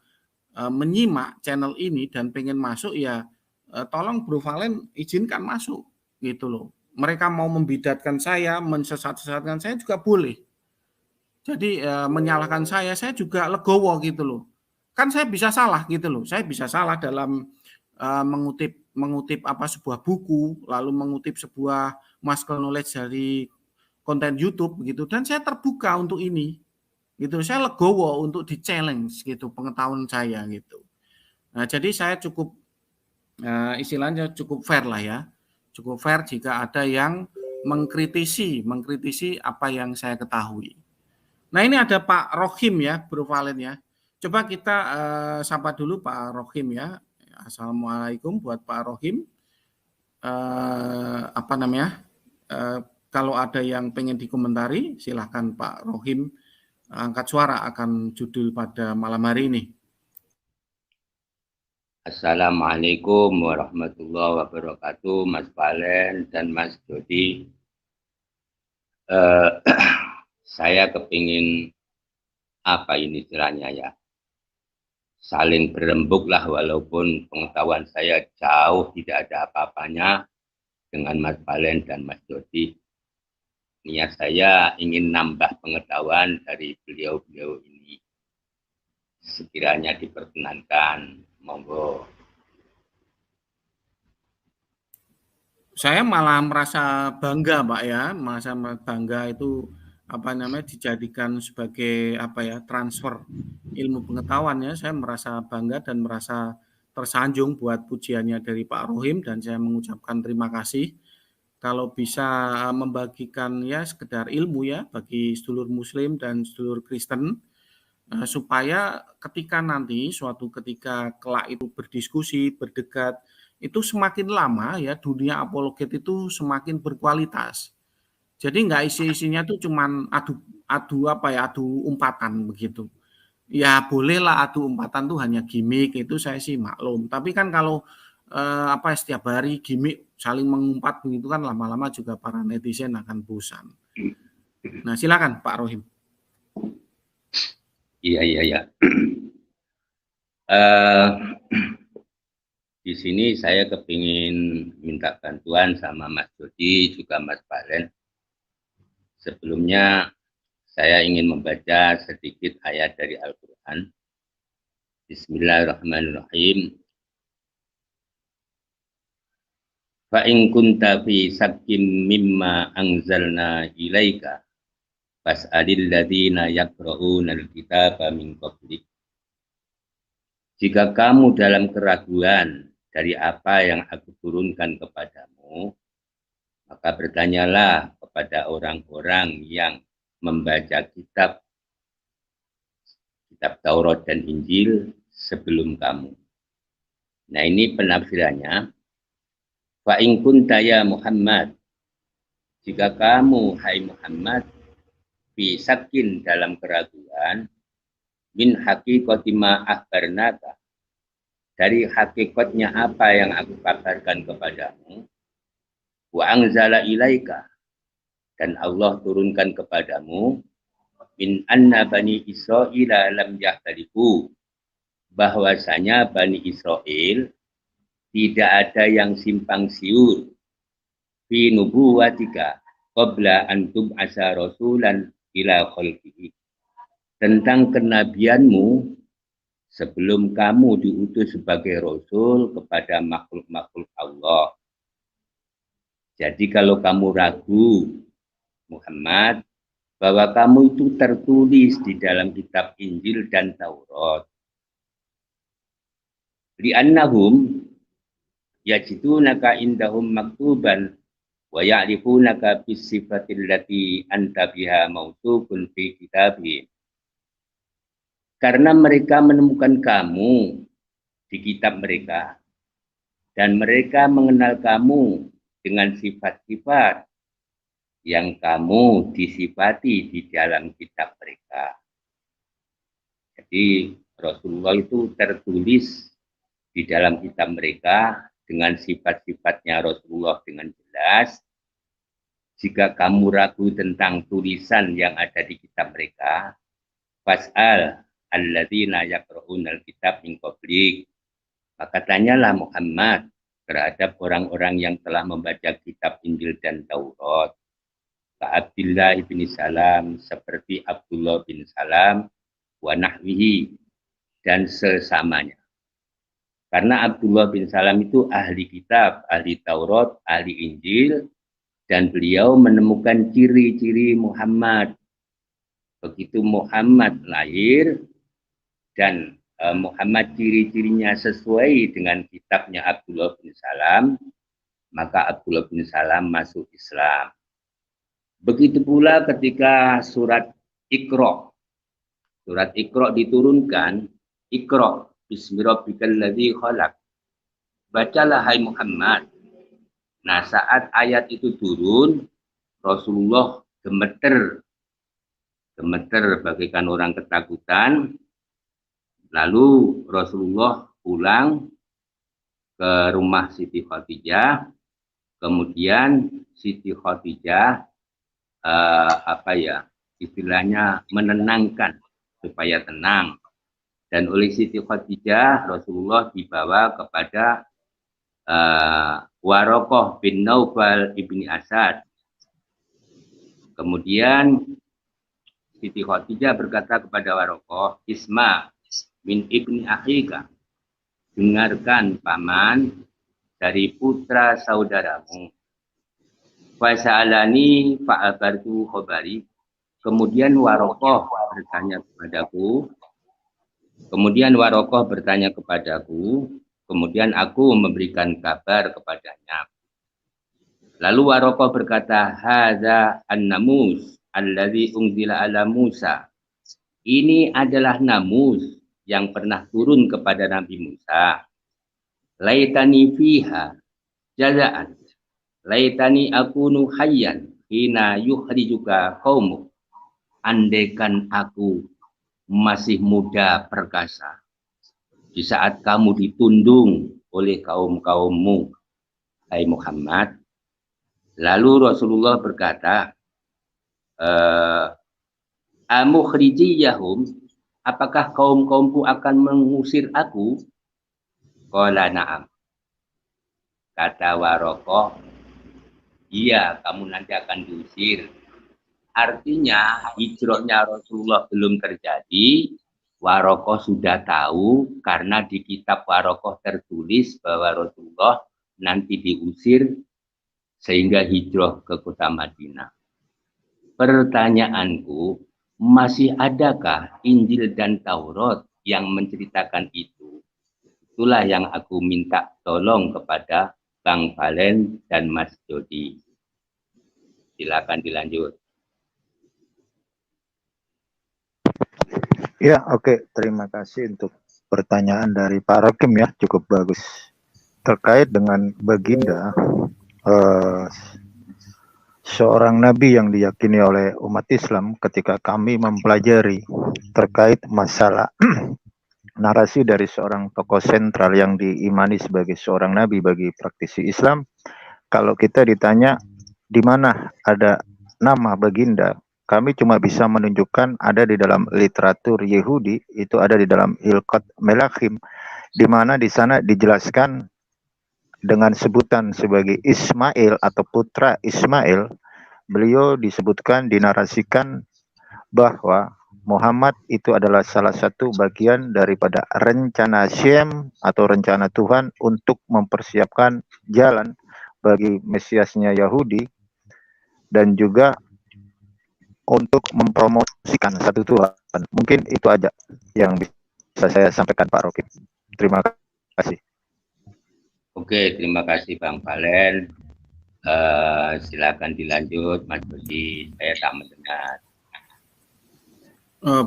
menyimak channel ini dan pengen masuk ya, tolong Bro Valen izinkan masuk, gitu loh. Mereka mau membidatkan saya, mensesat-sesatkan saya juga boleh. Jadi menyalahkan saya juga legowo gitu loh. Kan saya bisa salah gitu loh. Saya bisa salah dalam mengutip apa sebuah buku, lalu mengutip sebuah muscle knowledge dari konten YouTube begitu. Dan saya terbuka untuk ini. Gitu. Saya legowo untuk di-challenge gitu pengetahuan saya gitu. Nah, jadi saya cukup istilahnya cukup fair lah ya. Cukup fair jika ada yang mengkritisi apa yang saya ketahui. Nah, ini ada Pak Rohim ya, Bro Valen ya. Coba kita sapa dulu Pak Rohim ya. Assalamualaikum buat Pak Rohim. Apa namanya? Kalau ada yang pengen dikomentari, silahkan Pak Rohim angkat suara akan judul pada malam hari ini. Assalamualaikum warahmatullahi wabarakatuh, Mas Valen dan Mas Dodi. Saya kepingin apa ini istilahnya ya, saling berembuk lah, walaupun pengetahuan saya jauh tidak ada apa-apanya dengan Mas Valen dan Mas Dodi. Niat saya ingin nambah pengetahuan dari beliau-beliau ini. Sekiranya diperkenankan, monggo. Saya malah merasa bangga, Pak ya, merasa bangga itu apa namanya dijadikan sebagai apa ya transfer ilmu pengetahuan ya. Saya merasa bangga dan merasa tersanjung buat pujiannya dari Pak Rohim dan saya mengucapkan terima kasih kalau bisa membagikan ya sekedar ilmu ya bagi sedulur Muslim dan sedulur Kristen. Supaya ketika nanti suatu ketika kelak itu berdiskusi, berdebat, itu semakin lama ya dunia apologet itu semakin berkualitas. Jadi nggak isi-isinya tuh cuman adu umpatan begitu. Ya bolehlah adu umpatan tuh hanya gimmick, itu saya sih maklum. Tapi kan kalau setiap hari gimmick saling mengumpat begitu kan lama-lama juga para netizen akan bosan. Nah, silakan Pak Rohim. Iya. Di sini saya kepingin minta bantuan sama Mas Dodi juga Mas Valen. Sebelumnya saya ingin membaca sedikit ayat dari Al-Quran. Bismillahirrahmanirrahim. Fa in kunta fi sakkim mimma anzalna ilaika fas'alil ladzina yaqra'unal kitaba min qablik. Jika kamu dalam keraguan dari apa yang aku turunkan kepadamu, maka bertanyalah kepada orang-orang yang membaca kitab Taurat dan Injil sebelum kamu. Nah, ini penafsirannya. Fa in kunta ya Muhammad, jika kamu hai Muhammad bisakin dalam keraguan min haqiqati ma akhbarnaka, dari hakikatnya apa yang aku kabarkan kepadamu, wa anzala ilaika, dan Allah turunkan kepadamu, min anna bani Israila lam yahtalifu, bahwasanya Bani Israel tidak ada yang simpang siur fi nubuwatika qabla an tub'asa rasulan ila khalqihi, tentang kenabianmu sebelum kamu diutus sebagai rasul kepada makhluk-makhluk Allah. Jadi kalau kamu ragu Muhammad bahwa kamu itu tertulis di dalam kitab Injil dan Taurat, li'annahum yajidunaka indahum maktuban wa ya'rifunaka bis sifatil lati anta biha mausufun fi kitabihim, karena mereka menemukan kamu di kitab mereka dan mereka mengenal kamu dengan sifat-sifat yang kamu disifati di dalam kitab mereka. Jadi Rasulullah itu tertulis di dalam kitab mereka dengan sifat-sifatnya Rasulullah dengan jelas. Jika kamu ragu tentang tulisan yang ada di kitab mereka, fas'al alladzina yaqra'unal kitab min qablik. Maka tanyalah Muhammad terhadap orang-orang yang telah membaca kitab Injil dan Taurat. Abdullah bin Salam, seperti Abdullah bin Salam, wa nahwihi, dan sesamanya. Karena Abdullah bin Salam itu ahli kitab, ahli Taurat, ahli Injil, dan beliau menemukan ciri-ciri Muhammad. Begitu Muhammad lahir, dan Muhammad ciri-cirinya sesuai dengan kitabnya Abdullah bin Salam, maka Abdullah bin Salam masuk Islam. Begitu pula ketika surat Iqra. Surat Iqra diturunkan, Iqra bismi rabbikal ladzi khalaq. Bacalah hai Muhammad. Nah, saat ayat itu turun, Rasulullah gemeter bagaikan orang ketakutan. Lalu Rasulullah pulang ke rumah Siti Khadijah. Kemudian Siti Khadijah istilahnya menenangkan supaya tenang, dan oleh Siti Khadijah Rasulullah dibawa kepada Waraqah bin Naufal ibni Asad. Kemudian Siti Khadijah berkata kepada Waraqah, Isma min ibni akhika, dengarkan paman dari putra saudaramu. Fasa'alani fa'abartu khobari. Kemudian Waraqah bertanya kepadaku, kemudian aku memberikan kabar kepadanya. Lalu Waraqah berkata, hadza an-namus alladzi unzila ala Musa. Ini adalah namus yang pernah turun kepada Nabi Musa. Laitani fiha jazaan. Laitani akunu hayyan hina yukhrijuka qaumuk. Andaikan aku masih muda perkasa di saat kamu ditundung oleh kaum-kaummu, hai Muhammad. Lalu Rasulullah berkata, amukhriji-yahum, apakah kaum-kaumku akan mengusir aku? Qala na'am. Kata Waraqah, iya, kamu nanti akan diusir. Artinya hijrahnya Rasulullah belum terjadi. Waraqah sudah tahu karena di kitab Waraqah tertulis bahwa Rasulullah nanti diusir sehingga hijrah ke kota Madinah. Pertanyaanku, masih adakah Injil dan Taurat yang menceritakan itu? Itulah yang aku minta tolong kepada Bang Valen dan Mas Jody. Silakan dilanjut. Ya, oke. Terima kasih untuk pertanyaan dari Pak Rokim ya, cukup bagus. Terkait dengan baginda, seorang nabi yang diyakini oleh umat Islam, ketika kami mempelajari terkait masalah narasi dari seorang tokoh sentral yang diimani sebagai seorang nabi bagi praktisi Islam, kalau kita ditanya di mana ada nama baginda, kami cuma bisa menunjukkan ada di dalam literatur Yahudi, itu ada di dalam Hilkot Melachim, di mana di sana dijelaskan dengan sebutan sebagai Ismail atau putra Ismail. Beliau disebutkan, dinarasikan bahwa Muhammad itu adalah salah satu bagian daripada rencana Shem atau rencana Tuhan untuk mempersiapkan jalan bagi Mesiasnya Yahudi, dan juga untuk mempromosikan satu Tuhan. Mungkin itu aja yang bisa saya sampaikan Pak Rokim. Terima kasih. Oke, terima kasih Bang Valen. Silakan dilanjut Mas Jody, saya tak mendengar.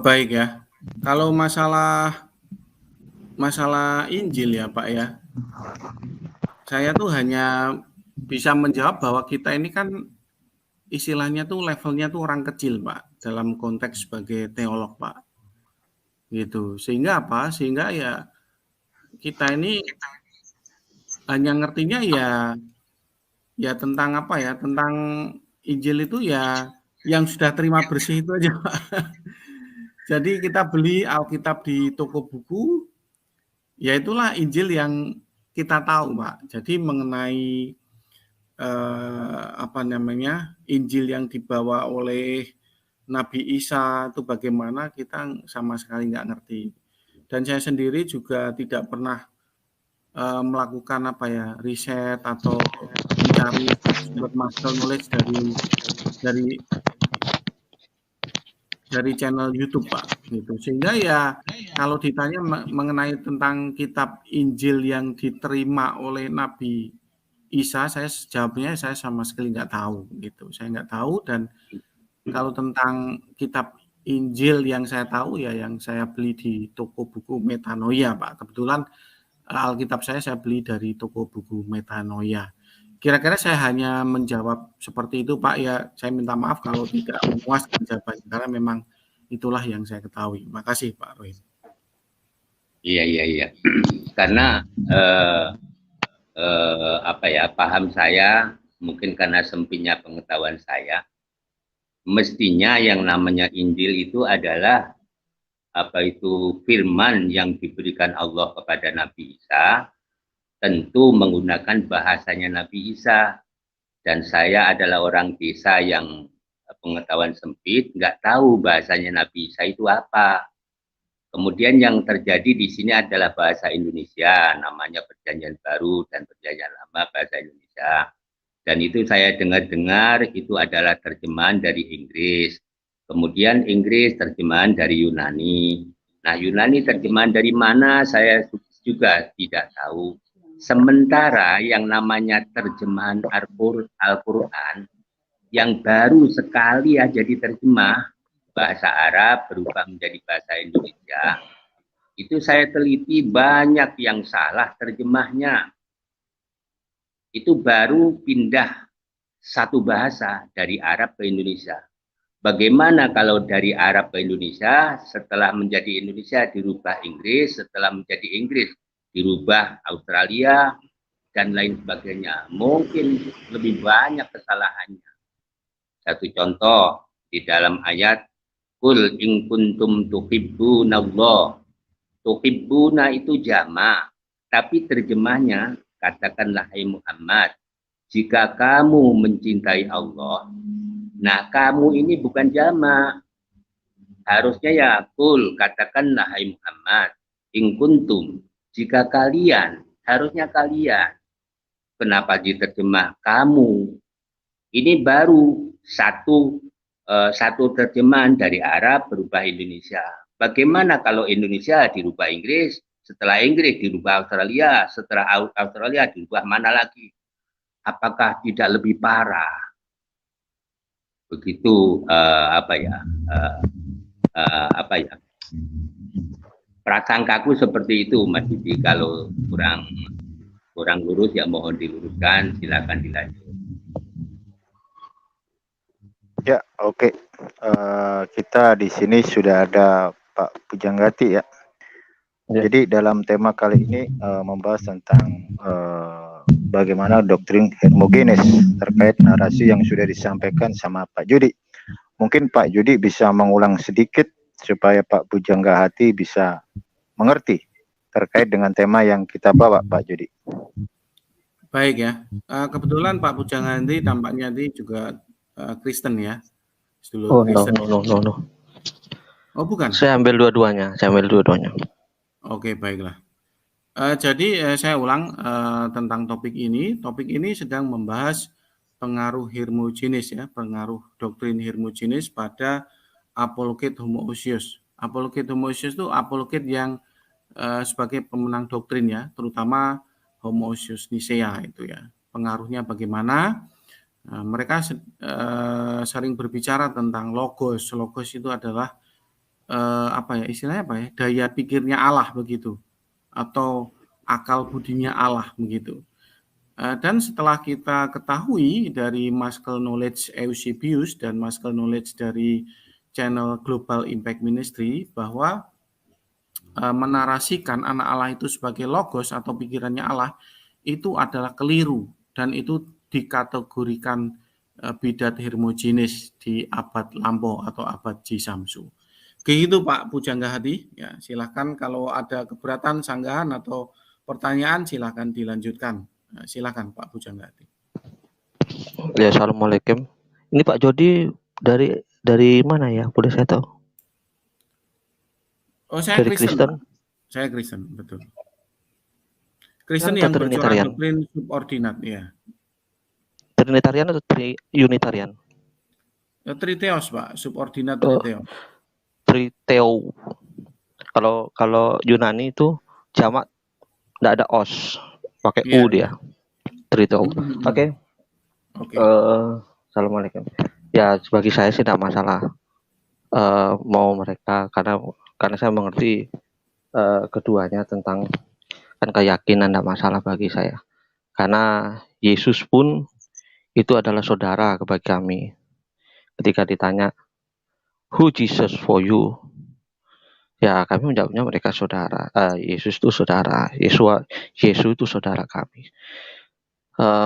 Baik ya. Kalau masalah Injil ya Pak ya, saya tuh hanya bisa menjawab bahwa kita ini kan istilahnya tuh levelnya tuh orang kecil Pak, dalam konteks sebagai teolog Pak. gitu. Sehingga apa? Sehingga ya kita ini hanya ngertinya ya tentang apa ya? Tentang Injil itu ya yang sudah terima bersih itu aja, Pak. Jadi kita beli Alkitab di toko buku, ya itulah Injil yang kita tahu, Pak. Jadi mengenai apa namanya, Injil yang dibawa oleh Nabi Isa itu bagaimana, kita sama sekali nggak ngerti. Dan saya sendiri juga tidak pernah melakukan apa ya, riset atau mencari sumber master knowledge dari channel YouTube, Pak, gitu. Sehingga ya kalau ditanya mengenai tentang kitab Injil yang diterima oleh Nabi Isa, saya jawabnya saya sama sekali nggak tahu, gitu. Saya nggak tahu. Dan kalau tentang kitab Injil yang saya tahu ya yang saya beli di toko buku Metanoia, Pak. Kebetulan Alkitab saya beli dari toko buku Metanoia. Kira-kira saya hanya menjawab seperti itu, Pak. Ya, saya minta maaf kalau tidak memuaskan jawabannya, karena memang itulah yang saya ketahui. Makasih, Pak Rohim. Iya. Karena apa ya, paham saya mungkin karena sempitnya pengetahuan saya, mestinya yang namanya Injil itu adalah apa itu firman yang diberikan Allah kepada Nabi Isa, tentu menggunakan bahasanya Nabi Isa. Dan saya adalah orang desa yang pengetahuan sempit, nggak tahu bahasanya Nabi Isa itu apa. Kemudian yang terjadi di sini adalah bahasa Indonesia, namanya Perjanjian Baru dan Perjanjian Lama bahasa Indonesia. Dan itu saya dengar-dengar itu adalah terjemahan dari Inggris. Kemudian Inggris terjemahan dari Yunani. Nah, Yunani terjemahan dari mana saya juga tidak tahu. Sementara yang namanya terjemahan Al-Quran yang baru sekali aja diterjemah bahasa Arab berubah menjadi bahasa Indonesia, itu saya teliti banyak yang salah terjemahnya. Itu baru pindah satu bahasa dari Arab ke Indonesia. Bagaimana kalau dari Arab ke Indonesia, setelah menjadi Indonesia dirubah Inggris, setelah menjadi Inggris dirubah Australia, dan lain sebagainya. Mungkin lebih banyak kesalahannya. Satu contoh, di dalam ayat, Qul in kuntum tuhibbunallah. Tuhibbuna itu jamak, tapi terjemahnya, katakanlah hai Muhammad, jika kamu mencintai Allah, nah kamu ini bukan jamak. Harusnya ya Qul, katakanlah hai Muhammad, in kuntum, jika kalian, harusnya kalian. Kenapa diterjemah kamu? Ini baru satu terjemahan dari Arab berubah Indonesia. Bagaimana kalau Indonesia dirubah Inggris, setelah Inggris dirubah Australia, setelah Australia dirubah mana lagi? Apakah tidak lebih parah? Begitu prasangkaku seperti itu, Mas Didi. Kalau kurang lurus ya mohon diluruskan, silakan dilanjut. Ya, oke. Kita di sini sudah ada Pak Pujanggati ya. Jadi dalam tema kali ini membahas tentang bagaimana doktrin hermogenes terkait narasi yang sudah disampaikan sama Pak Judi. Mungkin Pak Judi bisa mengulang sedikit supaya Pak Pujanggati bisa mengerti terkait dengan tema yang kita bawa, Pak Judi. Baik ya. Kebetulan Pak Pujanggati tampaknya juga Kristen ya. Oh, Kristen. No. Oh, bukan. Saya ambil dua-duanya. Oke, baiklah. Jadi saya ulang tentang topik ini. Topik ini sedang membahas pengaruh hermogenes ya, pengaruh doktrin hermogenes pada apologet homoousios. Apologet homoousios itu apologet yang sebagai pemenang doktrin ya, terutama homoousios Nisea itu ya. Pengaruhnya bagaimana? Mereka sering berbicara tentang logos. Logos itu adalah istilahnya daya pikirnya Allah begitu, atau akal budinya Allah begitu. Dan setelah kita ketahui dari Maskell Knowledge Eusebius dan Maskell Knowledge dari channel Global Impact Ministry bahwa menarasikan anak Allah itu sebagai logos atau pikirannya Allah itu adalah keliru dan itu dikategorikan bidat hermogenes di abad lampau atau abad Jisamsu. Begitu Pak Pujangga Hadi. Ya, silakan kalau ada keberatan, sanggahan atau pertanyaan silakan dilanjutkan. Silakan Pak Pujangga Hadi. Ya, assalamualaikum. Ini Pak Jody dari mana ya? Boleh saya tahu? Oh, saya Dari Kristen. Kristen. Pak. Saya Kristen, betul. Kristen Atau yang bercorak Trinitarian? doktrin subordinat, ya. Trinitarian atau Unitarian? Triteos, Pak, subordinat Oh, Triteos. Triteo. Kalau Yunani itu jamak enggak ada os, pakai Iya, u dia. Triteo. Oke. Oke. Assalamualaikum. Ya, bagi saya sih tidak masalah. Mau mereka karena saya mengerti keduanya tentang kan keyakinan, tidak masalah bagi saya. Karena Yesus pun itu adalah saudara bagi kami. Ketika ditanya, who Jesus for you? Ya, kami menjawabnya mereka saudara. Yesus itu saudara. Yesus itu saudara kami.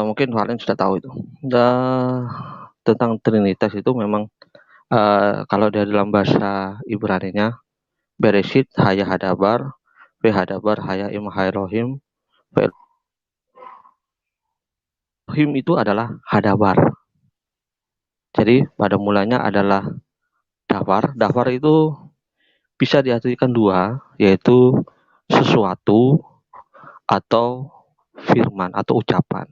Mungkin kalian sudah tahu itu. Tentang Trinitas itu memang kalau dari dalam bahasa Ibrani-nya, Bereshit haya hadabar, hadabar haya imhairohim, Elohim itu adalah hadabar. Jadi pada mulanya adalah dafar. Dafar itu bisa diartikan dua, yaitu sesuatu atau firman atau ucapan.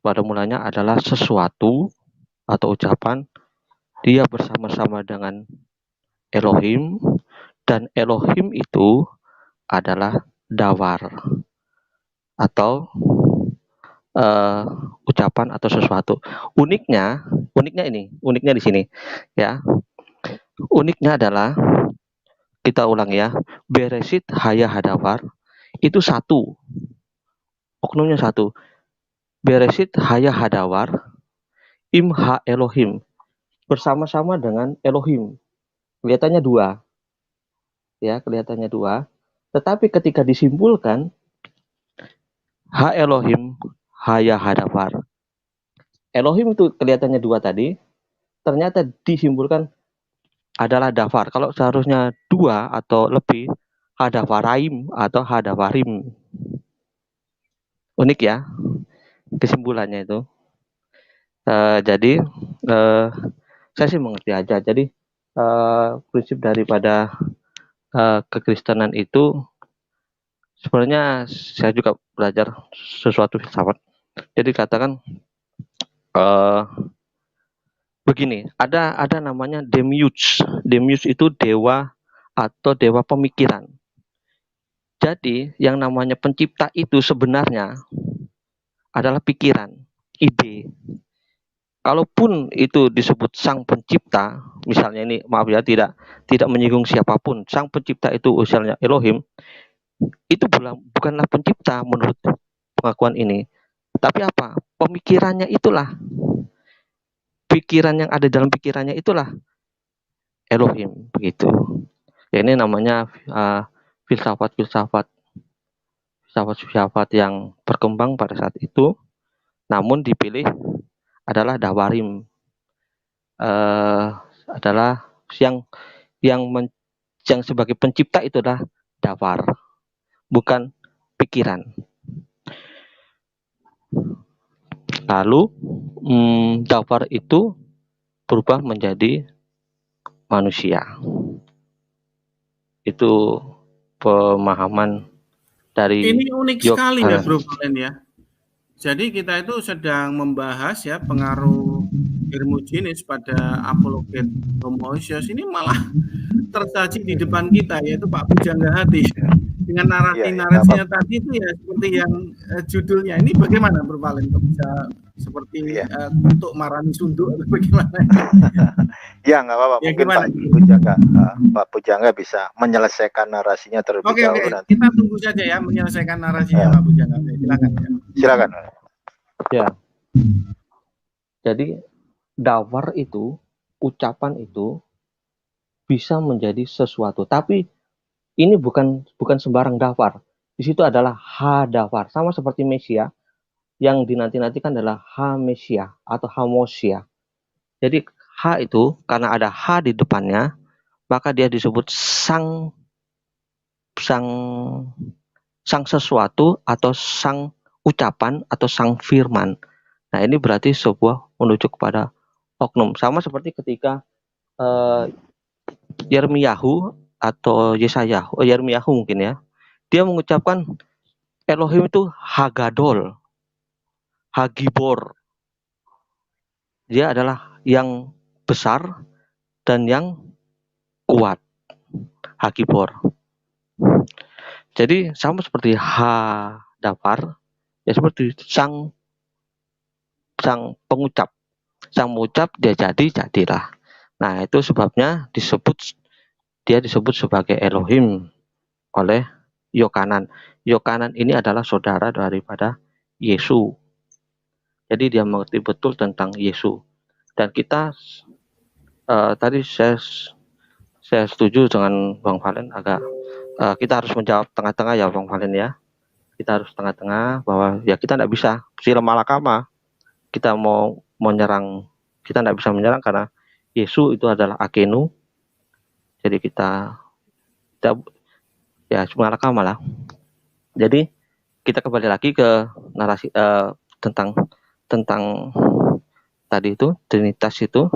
Pada mulanya adalah sesuatu atau ucapan. Dia bersama-sama dengan Elohim, dan Elohim itu adalah dawar atau ucapan atau sesuatu. Uniknya di sini ya. Uniknya adalah, kita ulang ya, Bereshit haya hadawar itu satu, oknumnya satu. Bereshit haya hadawar imha Elohim, bersama-sama dengan Elohim. Kelihatannya dua, ya, kelihatannya dua. Tetapi ketika disimpulkan ha Elohim haya hadawar, Elohim itu kelihatannya dua tadi, ternyata disimpulkan adalah dafar. Kalau seharusnya dua atau lebih, hadafaraim atau hadafarim. Unik ya kesimpulannya itu. Jadi saya sih mengerti aja. Jadi prinsip daripada kekristenan itu sebenarnya saya juga belajar sesuatu filsafat. Jadi katakan begini, ada namanya Demiurge. Demiurge itu dewa atau dewa pemikiran. Jadi yang namanya pencipta itu sebenarnya adalah pikiran, ide. Kalaupun itu disebut sang pencipta, misalnya ini maaf ya, tidak menyinggung siapapun, sang pencipta itu misalnya Elohim, itu bukanlah pencipta menurut pengakuan ini. Tapi apa? Pemikirannya itulah. Pikiran yang ada dalam pikirannya itulah Elohim, begitu. Ya, ini namanya filsafat yang berkembang pada saat itu, namun dipilih adalah dawarim, adalah yang sebagai pencipta itu adalah dawar, bukan pikiran. Lalu dawar itu berubah menjadi manusia. Itu pemahaman dari ini unik sekali ya Bro Valen ya. Jadi kita itu sedang membahas ya pengaruh hermogenes pada apologet homoousios, ini malah tersaji di depan kita, yaitu Pak Pujangga Hadi dengan narasinya tadi itu ya seperti yang judulnya. Ini bagaimana Bro Valen, kok bisa seperti untuk marani sunduk atau bagaimana? Ya nggak apa-apa, Ya, mungkin Pak Pujangga bisa menyelesaikan narasinya terlebih dahulu. Nanti kita tunggu saja ya menyelesaikan narasinya Pak Pujangga. Silakan. Ya. Jadi dawar itu, ucapan itu bisa menjadi sesuatu. Tapi ini bukan sembarang dafar. Di situ adalah hadafar, sama seperti Mesia yang dinanti-nantikan adalah Hamesia atau Hamosia. Jadi H itu karena ada H di depannya, maka dia disebut sang sesuatu atau sang ucapan atau sang firman. Nah, ini berarti sebuah menuju kepada oknum. Sama seperti ketika Yermiyahu atau Yermiyahu mungkin ya, dia mengucapkan Elohim itu Hagadol, Hagibor. Dia adalah yang besar dan yang kuat, Hagibor. Jadi sama seperti hadafar, ya seperti sang pengucap. Sang mengucap dia jadilah. Nah, itu sebabnya dia disebut sebagai Elohim oleh Yokanan. Yokanan ini adalah saudara daripada Yesus. Jadi dia mengerti betul tentang Yesus. Dan kita tadi saya setuju dengan Bang Valen agak kita harus menjawab tengah-tengah ya Bang Valen ya. Kita harus tengah-tengah bahwa ya kita tidak bisa sila malakama. Kita mau menyerang, kita tidak bisa menyerang karena Yesus itu adalah Akenu. Jadi kita ya malakama lah. Jadi kita kembali lagi ke narasi tentang tadi itu Trinitas itu.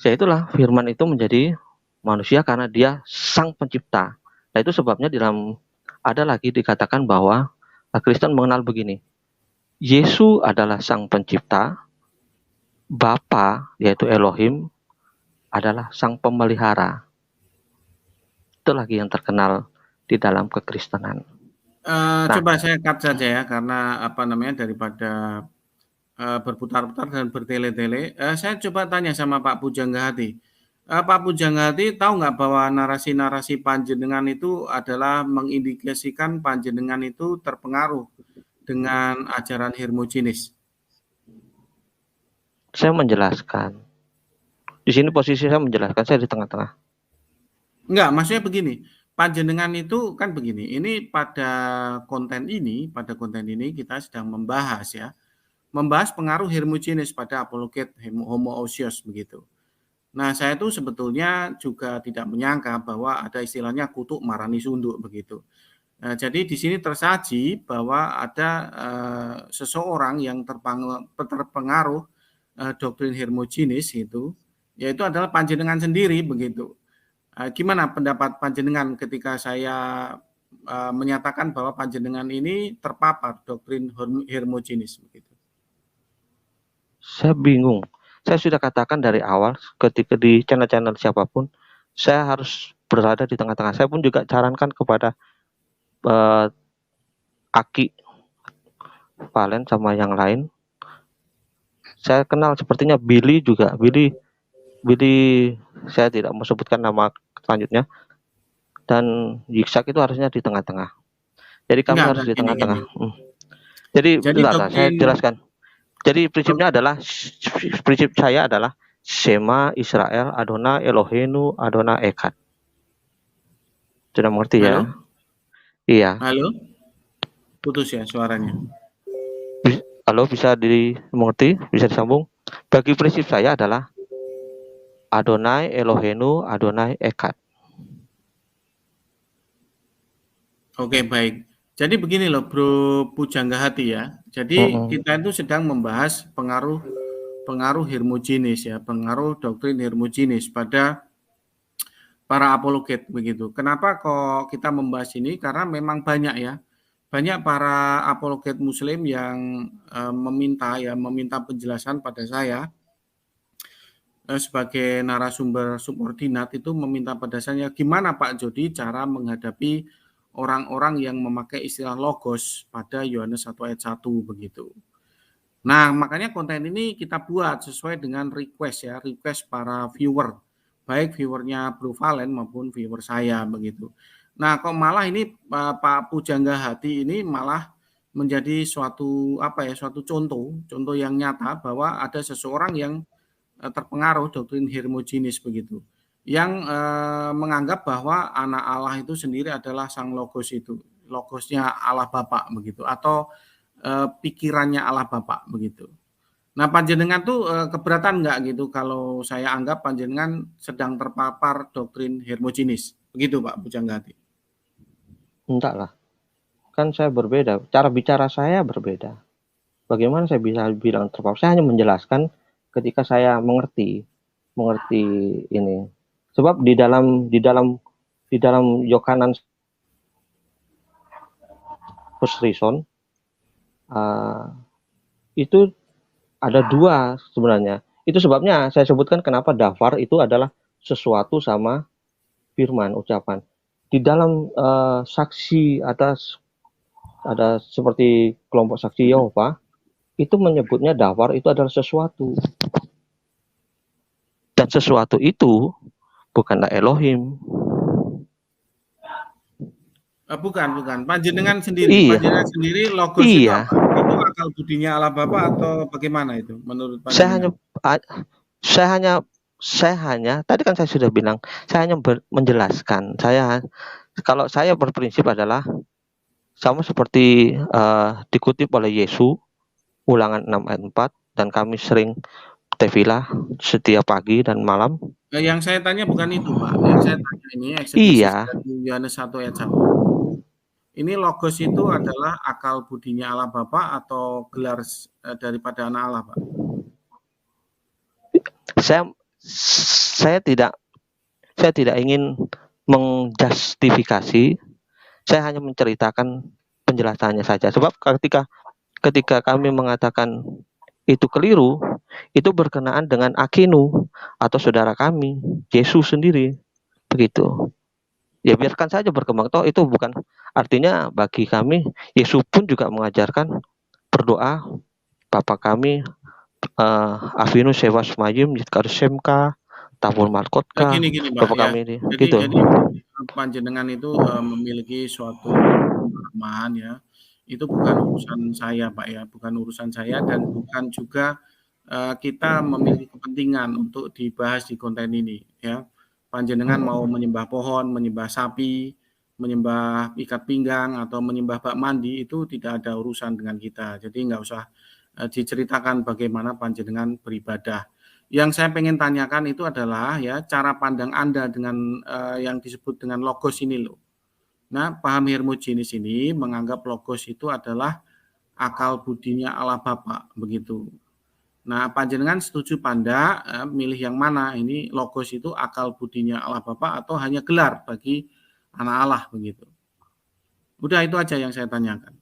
Ya itulah firman itu menjadi manusia karena dia sang pencipta. Nah, itu sebabnya ada lagi dikatakan bahwa Kristen mengenal begini. Yesus adalah sang pencipta, Bapa yaitu Elohim adalah sang pemelihara. Itu lagi yang terkenal di dalam kekristenan. Coba saya cut saja ya, karena daripada berputar-putar dan bertele-tele. Saya coba tanya sama Pak Pujanggahati. Pak Pujanggahati tahu nggak bahwa narasi-narasi panjenengan itu adalah mengindikasikan panjenengan itu terpengaruh dengan ajaran Hermogenes? Saya menjelaskan. Di sini posisi saya menjelaskan, saya di tengah-tengah. Enggak, maksudnya begini. Panjenengan itu kan begini. Ini pada konten ini kita sedang membahas ya. Membahas pengaruh Hermogenes pada apologet homoousios begitu. Nah, saya itu sebetulnya juga tidak menyangka bahwa ada istilahnya kutuk marani sunduk begitu. Nah, jadi di sini tersaji bahwa ada seseorang yang terpengaruh doktrin Hermogenes itu, yaitu adalah panjenengan sendiri begitu. Gimana pendapat panjenengan ketika saya menyatakan bahwa panjenengan ini terpapar doktrin Hermogenes begitu? Saya bingung. Saya sudah katakan dari awal ketika di channel-channel siapapun, saya harus berada di tengah-tengah. Saya pun juga sarankan kepada Aki, Valen sama yang lain. Saya kenal sepertinya Billy juga. Billy saya tidak mau sebutkan nama selanjutnya. Dan Yiksak itu harusnya di tengah-tengah. Jadi kami harus di tengah-tengah. Jadi bentar, saya jelaskan. Jadi prinsipnya adalah, prinsip saya adalah Shema Israel Adonai Eloheinu Adonai Echad. Sudah mengerti ya? Iya. Halo? Putus ya suaranya. Halo, bisa dimengerti? Bisa disambung? Bagi prinsip saya adalah Adonai Eloheinu Adonai Echad. Oke, baik. Jadi begini loh Bro Pujanggahati ya. Jadi kita itu sedang membahas pengaruh Hermogenes ya, pengaruh doktrin Hermogenes pada para apologet begitu. Kenapa kok kita membahas ini? Karena memang banyak para apologet Muslim yang meminta penjelasan pada saya sebagai narasumber subordinat, itu meminta pada saya gimana Pak Jody cara menghadapi orang-orang yang memakai istilah logos pada Yohanes 1 ayat 1 begitu. Nah, makanya konten ini kita buat sesuai dengan request para viewer, baik viewernya Bro Valen maupun viewer saya begitu. Nah, kok malah ini Pak Pujanggahati ini malah menjadi suatu contoh yang nyata bahwa ada seseorang yang terpengaruh doktrin Hermogenes begitu. yang menganggap bahwa anak Allah itu sendiri adalah sang logos itu, logosnya Allah Bapa begitu, atau pikirannya Allah Bapa begitu. Nah, panjenengan tuh keberatan nggak gitu kalau saya anggap panjenengan sedang terpapar doktrin hermogenis, begitu Pak Pujanggati? Enggak lah, kan saya berbeda, cara bicara saya berbeda. Bagaimana saya bisa bilang terpapar? Saya hanya menjelaskan ketika saya mengerti ini. Sebab di dalam Yohanan first reason itu ada dua sebenarnya. Itu sebabnya saya sebutkan kenapa dafar itu adalah sesuatu sama firman, ucapan. Di dalam saksi ada seperti kelompok saksi Yehova, itu menyebutnya dafar itu adalah sesuatu. Dan sesuatu itu bukanlah Elohim. Bukan. Panjenengan sendiri, Iya. panjenengan sendiri logos itu Iya. apa? Itu akal budinya Allah Bapa atau bagaimana itu menurut panjenengan? Saya hanya tadi kan saya sudah bilang, saya hanya menjelaskan. Kalau saya berprinsip adalah sama seperti dikutip oleh Yesus Ulangan 6 ayat 4, dan kami sering tefilah setiap pagi dan malam. Yang saya tanya bukan itu, Pak. Yang saya tanya ini eksegesis dari Yohanes 1 ayat 1. Ini logos itu adalah akal budinya Allah Bapa atau gelar daripada anak Allah, Pak? Saya tidak ingin menjustifikasi. Saya hanya menceritakan penjelasannya saja. Sebab ketika kami mengatakan itu keliru, itu berkenaan dengan Akinu atau saudara kami, Yesus sendiri, begitu. Ya biarkan saja berkembang. Toh itu bukan artinya bagi kami. Yesus pun juga mengajarkan berdoa, Bapa kami, Avinu Sewas Mayim Yitkar Semka Tabur Markotka. Gini Pak, Bapa ya. kami ini, Jadi gitu. panjenengan itu memiliki suatu pemahaman ya. Itu bukan urusan saya, Pak ya, bukan urusan saya, dan bukan juga kita memiliki kepentingan untuk dibahas di konten ini ya. Panjenengan mau menyembah pohon, menyembah sapi, menyembah ikat pinggang, atau menyembah bak mandi, itu tidak ada urusan dengan kita. Jadi nggak usah diceritakan bagaimana panjenengan beribadah. Yang saya pengen tanyakan itu adalah ya cara pandang Anda dengan yang disebut dengan logos ini loh. Nah, paham hermogenis ini menganggap logos itu adalah akal budinya Allah Bapa, begitu. Nah, panjenengan setuju Panda milih yang mana? Ini logos itu akal budinya Allah Bapa atau hanya gelar bagi anak Allah, begitu. Udah itu aja yang saya tanyakan.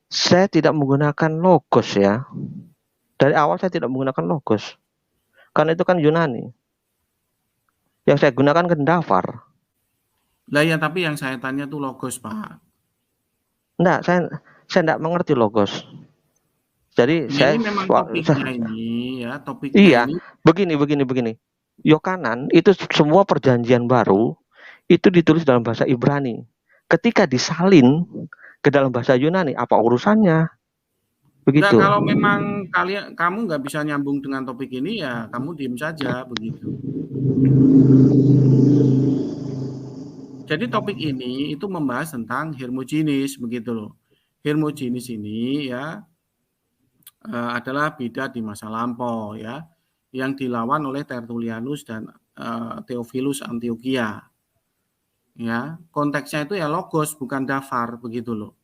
Saya tidak menggunakan logos ya. Dari awal saya tidak menggunakan logos. Karena itu kan Yunani. Yang saya gunakan kan dafar. Lah ya, tapi yang saya tanya tuh logos, Pak. Enggak, saya tidak mengerti logos. Jadi ini memang topiknya ini ya, topiknya iya, ini. Begini. Yohanan itu semua perjanjian baru itu ditulis dalam bahasa Ibrani. Ketika disalin ke dalam bahasa Yunani, apa urusannya? Begitu. Nah, kalau memang kamu nggak bisa nyambung dengan topik ini ya kamu diem saja, begitu. Jadi topik ini itu membahas tentang hermogenis, begitu loh. Hermogenis ini ya adalah beda di masa lampau ya, yang dilawan oleh Tertullianus dan Theophilus Antiochia. Ya, konteksnya itu ya logos bukan dafar, begitu loh.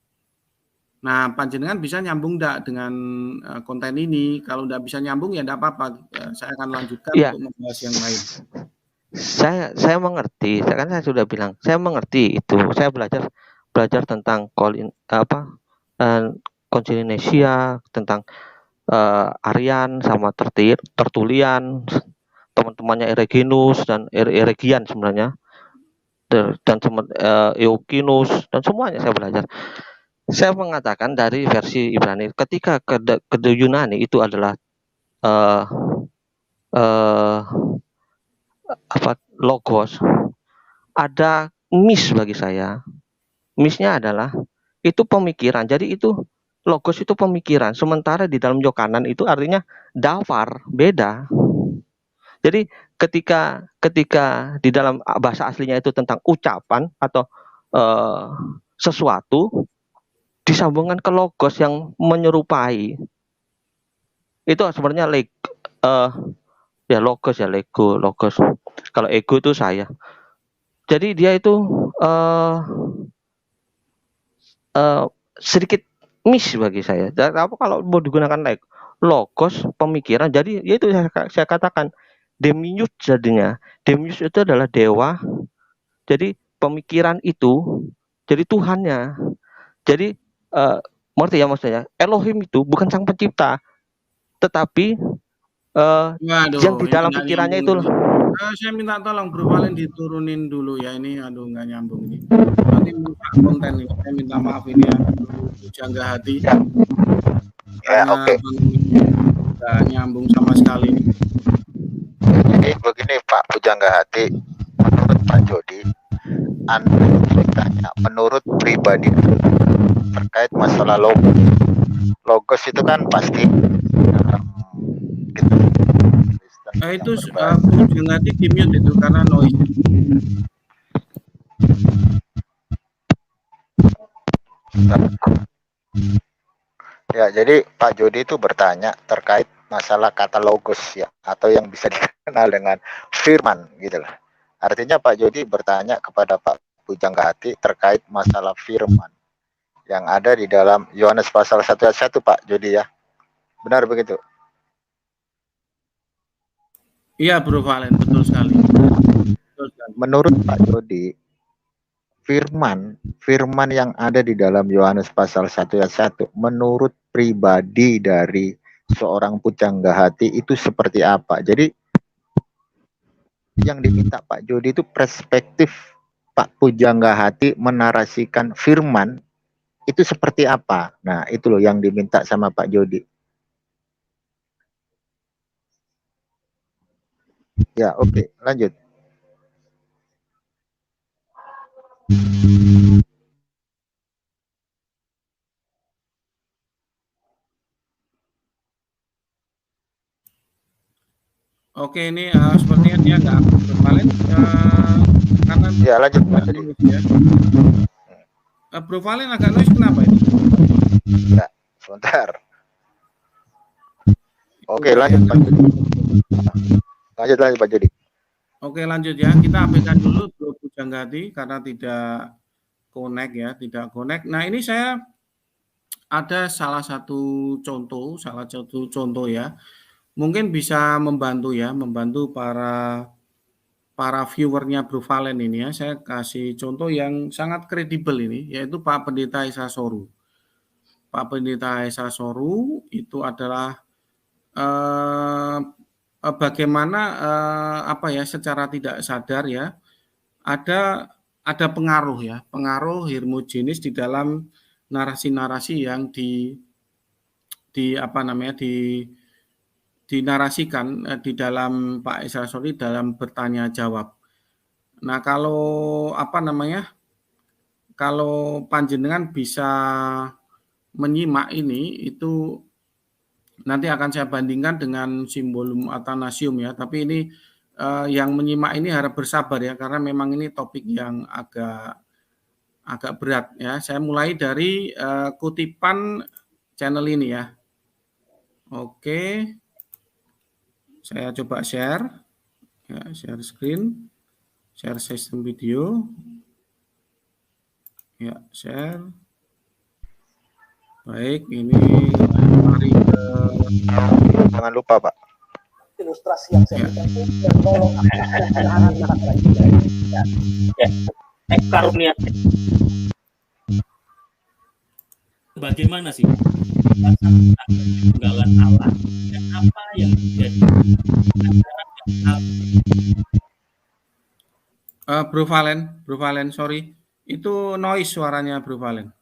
Nah, panjenengan bisa nyambung enggak dengan konten ini? Kalau enggak bisa nyambung ya enggak apa-apa. Saya akan lanjutkan untuk membahas yang lain. Saya mengerti, kan saya sudah bilang, saya mengerti itu. Saya belajar tentang Konsilinesia, tentang Arian sama Tertullian, teman-temannya Ereginus dan Eregian sebenarnya, dan Eukinus, dan semuanya saya belajar. Saya mengatakan dari versi Ibrani, ketika ke Yunani itu adalah logos, ada miss bagi saya. Missnya adalah itu pemikiran. Jadi itu logos itu pemikiran. Sementara di dalam Yohanan itu artinya dafar, beda. Jadi ketika di dalam bahasa aslinya itu tentang ucapan atau sesuatu disambungkan ke logos yang menyerupai, itu sebenarnya ya logos ya logos. Kalau ego itu saya. Jadi dia itu sedikit miss bagi saya. Dan apa kalau mau digunakan logos pemikiran, jadi yaitu saya katakan demiurge jadinya. Demiurge itu adalah dewa. Jadi pemikiran itu jadi Tuhannya. Jadi mengerti ya maksudnya? Elohim itu bukan sang pencipta, tetapi yang di dalam pikirannya itu. Saya minta tolong Bro Valen diturunin dulu ya, ini aduh nggak nyambung ini. Nanti minta konten ini, saya minta maaf ini ya, Pujangga Hati. Ya, oke. Nggak nyambung sama sekali. Jadi begini Pak Pujangga Hati, menurut Pak Jody, Anda ditanya menurut pribadi terkait masalah logos itu kan pasti gitu. Itu Pujangga Hati di mute itu karena noise. Ya, jadi Pak Jody itu bertanya terkait masalah kata logos ya, atau yang bisa dikenal dengan firman gitu lah. Artinya Pak Jody bertanya kepada Pak Pujangga Hati terkait masalah firman yang ada di dalam Yohanes pasal 1 ayat 1 Pak Jody ya. Benar begitu? Iya Bro Valen, betul sekali. Menurut Pak Jody, firman yang ada di dalam Yohanes pasal 1 ayat 1 menurut pribadi dari seorang Pujangga Hati itu seperti apa? Jadi yang diminta Pak Jody itu perspektif Pak Pujangga Hati menarasikan firman itu seperti apa? Nah, itu loh yang diminta sama Pak Jody. Ya, oke, lanjut. Oke, ini sepertinya dia nggak Valen karena ya lanjut Pak Jody. Ya. Bro Valen agak noise kenapa ini? Ya, sebentar. Oke, lanjut Pak Jody. Lanjut Pak Jody. Oke, lanjut ya. Kita abaikan dulu Bro Pujangga Hati karena tidak connect ya, tidak connect. Nah, ini saya ada salah satu contoh ya. Mungkin bisa membantu para viewernya Bro Valen ini ya. Saya kasih contoh yang sangat kredibel ini, yaitu Pak Pendeta Esa Soru. Pak Pendeta Esa Soru itu adalah bagaimana secara tidak sadar ya ada pengaruh hermogenis di dalam narasi-narasi yang dinarasikan di dalam Pak Esa Soru dalam bertanya jawab. Nah, kalau panjenengan bisa menyimak ini, itu nanti akan saya bandingkan dengan Symbolum Athanasium ya. Tapi ini yang menyimak ini harap bersabar ya, karena memang ini topik yang agak berat ya. Saya mulai dari kutipan channel ini ya. Oke. Saya coba share. Ya, share screen. Share sistem video. Ya, share. Baik, ini mari ke... Jangan lupa Pak. Ilustrasi yang saya berikan dan tolong karunia. Bagaimana sih penggalan Allah dan apa yang terjadi? Bro Valen, sorry, itu noise suaranya Bro Valen.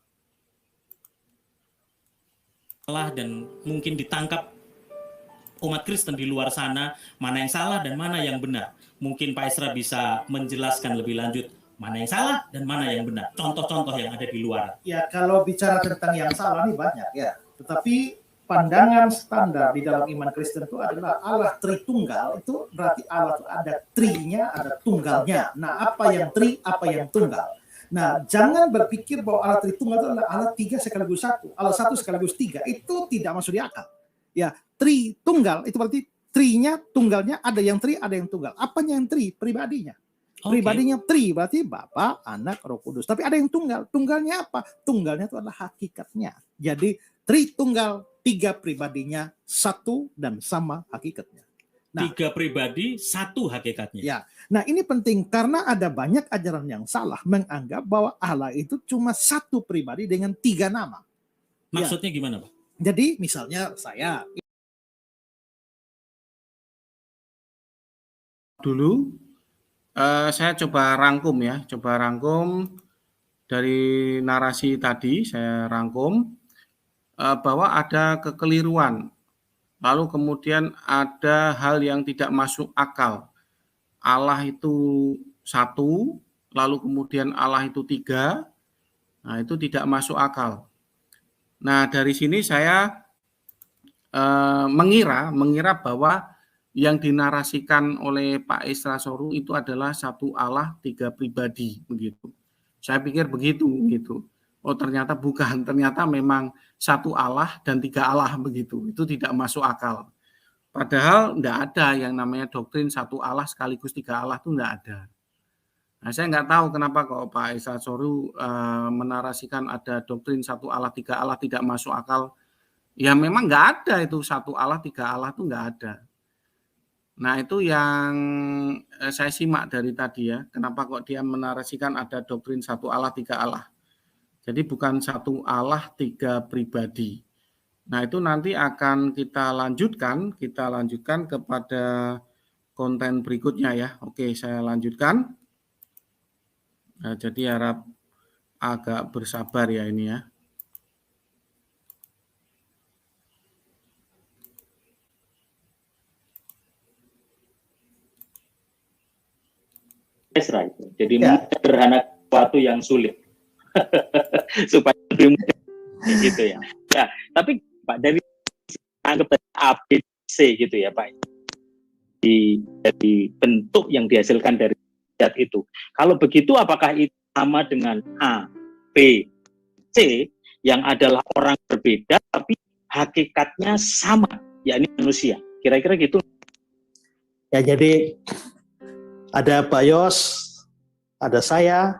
Salah dan mungkin ditangkap umat Kristen di luar sana, mana yang salah dan mana yang benar. Mungkin Pak Esra bisa menjelaskan lebih lanjut mana yang salah dan mana yang benar. Contoh-contoh yang ada di luar. Ya, kalau bicara tentang yang salah nih banyak ya. Tetapi pandangan standar di dalam iman Kristen itu adalah Allah Tritunggal, itu berarti Allah itu ada trinya, ada tunggalnya. Nah, apa yang tri, apa yang tunggal. Nah, jangan berpikir bahwa Allah Tritunggal itu adalah Allah 3 sekaligus 1, Allah 1 sekaligus 3. Itu tidak masuk di akal. Ya, Tritunggal itu berarti trinya, tunggalnya, ada yang tri, ada yang tunggal. Apanya yang tri? Pribadinya. Pribadinya tri, berarti Bapa, Anak, Roh Kudus. Tapi ada yang tunggal. Tunggalnya apa? Tunggalnya itu adalah hakikatnya. Jadi Tritunggal, 3 pribadinya, 1 dan sama hakikatnya. Nah, 3 pribadi, 1 hakikatnya. Ya, nah ini penting karena ada banyak ajaran yang salah menganggap bahwa Allah itu cuma 1 pribadi dengan 3 nama. Maksudnya gimana, Pak? Jadi misalnya saya Dulu saya coba rangkum dari narasi tadi, saya rangkum bahwa ada kekeliruan, lalu kemudian ada hal yang tidak masuk akal. Allah itu 1, lalu kemudian Allah itu 3, nah itu tidak masuk akal. Nah dari sini saya mengira bahwa yang dinarasikan oleh Pak Esra Soru itu adalah 1 Allah 3 pribadi begitu. Saya pikir begitu gitu. Oh ternyata bukan, ternyata memang 1 Allah dan 3 Allah begitu. Itu tidak masuk akal. Padahal enggak ada yang namanya doktrin 1 Allah sekaligus 3 Allah itu enggak ada. Nah, saya enggak tahu kenapa kok Pak Esra Soru menarasikan ada doktrin 1 Allah 3 Allah tidak masuk akal. Ya memang enggak ada itu 1 Allah 3 Allah itu enggak ada. Nah itu yang saya simak dari tadi ya, kenapa kok dia menarasikan ada doktrin 1 Allah 3 Allah. Jadi bukan 1 Allah 3 pribadi. Nah itu nanti akan kita lanjutkan kepada konten berikutnya ya. Oke, saya lanjutkan. Nah, jadi harap agak bersabar ya ini ya. Esra itu. Jadi sederhana sesuatu yang sulit supaya lebih mudah gitu ya. Ya, tapi Pak dari anggap A, B, C gitu ya Pak. Dari bentuk yang dihasilkan dari zat itu. Kalau begitu apakah itu sama dengan A, B, C yang adalah orang berbeda tapi hakikatnya sama, yakni manusia. Kira-kira gitu. Ya jadi ada Pak Yos, ada saya,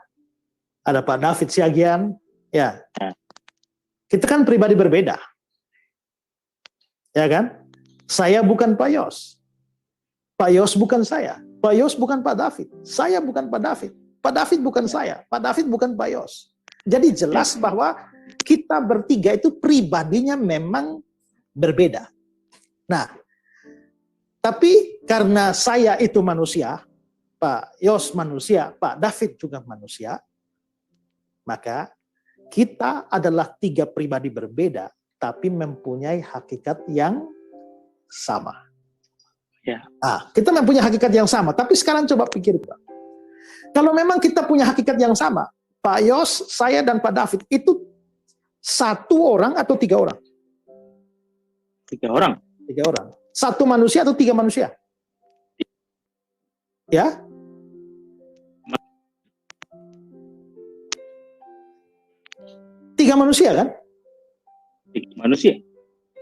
ada Pak David Siagian, ya. Kita kan pribadi berbeda. Ya kan? Saya bukan Pak Yos. Pak Yos bukan saya. Pak Yos bukan Pak David. Saya bukan Pak David. Pak David bukan saya. Pak David bukan Pak Yos. Jadi jelas bahwa kita bertiga itu pribadinya memang berbeda. Nah, tapi karena saya itu manusia, Pak Yos manusia, Pak David juga manusia, maka kita adalah 3 pribadi berbeda, tapi mempunyai hakikat yang sama. Ya. Nah, kita mempunyai hakikat yang sama, tapi sekarang coba pikir, Pak. Kalau memang kita punya hakikat yang sama, Pak Yos, saya, dan Pak David, itu 1 orang atau 3 orang? 3 orang. 3 orang. 1 manusia atau 3 manusia? Ya? Tiga manusia kan? 3 manusia.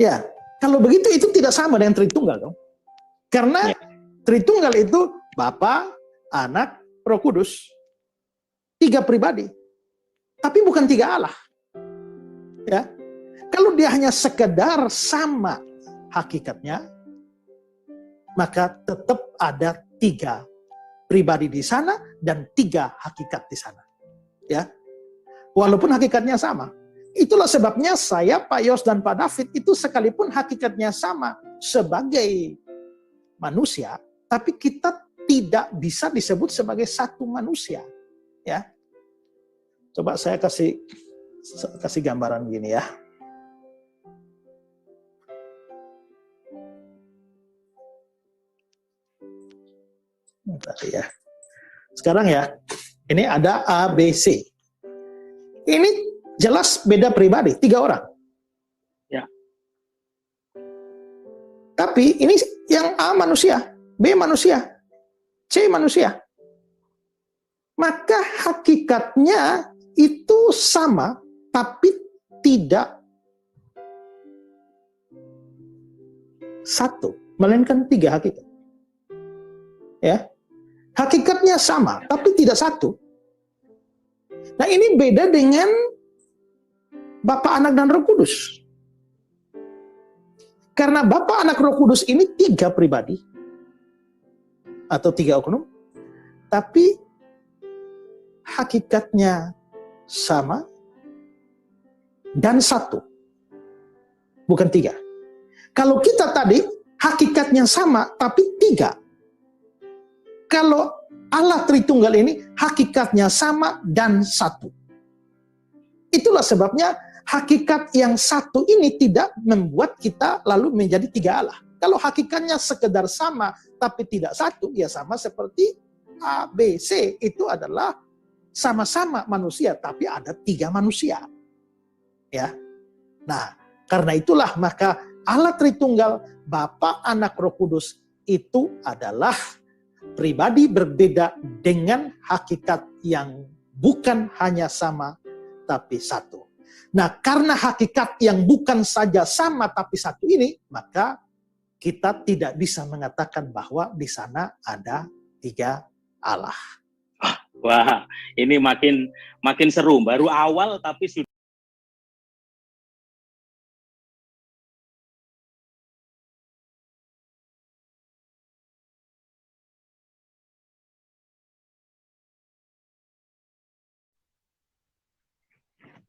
Ya, kalau begitu itu tidak sama dengan Tritunggal dong. Karena Tritunggal itu Bapa, Anak, Roh Kudus. 3 pribadi. Tapi bukan 3 Allah. Ya. Kalau dia hanya sekedar sama hakikatnya, maka tetap ada 3 pribadi di sana dan 3 hakikat di sana. Ya. Walaupun hakikatnya sama. Itulah sebabnya saya, Pak Yos, dan Pak David itu sekalipun hakikatnya sama sebagai manusia, tapi kita tidak bisa disebut sebagai 1 manusia. Ya. Coba saya kasih gambaran gini ya. Tadi ya. Sekarang ya, ini ada A, B, C. Ini jelas beda pribadi, 3 orang. Ya. Tetapi ini yang A manusia, B manusia, C manusia. Maka hakikatnya itu sama, tapi tidak satu, melainkan tiga hakikat. Ya, hakikatnya sama, tapi tidak satu. Nah, ini beda dengan Bapa, Anak, dan Roh Kudus. Karena Bapa, Anak, Roh Kudus ini tiga pribadi atau tiga oknum, tapi hakikatnya sama dan satu, bukan tiga. Kalau kita tadi hakikatnya sama tapi tiga. Kalau Allah Tritunggal ini hakikatnya sama dan satu. Itulah sebabnya hakikat yang satu ini tidak membuat kita lalu menjadi tiga Allah. Kalau hakikatnya sekedar sama tapi tidak satu, ya sama seperti A, B, C, itu adalah sama-sama manusia tapi ada tiga manusia. Ya. Nah, karena itulah maka Allah Tritunggal, Bapa, Anak, Roh Kudus itu adalah pribadi berbeda dengan hakikat yang bukan hanya sama tapi satu. Nah, karena hakikat yang bukan saja sama tapi satu ini, maka kita tidak bisa mengatakan bahwa di sana ada tiga Allah. Wah, ini makin seru. Baru awal tapi sudah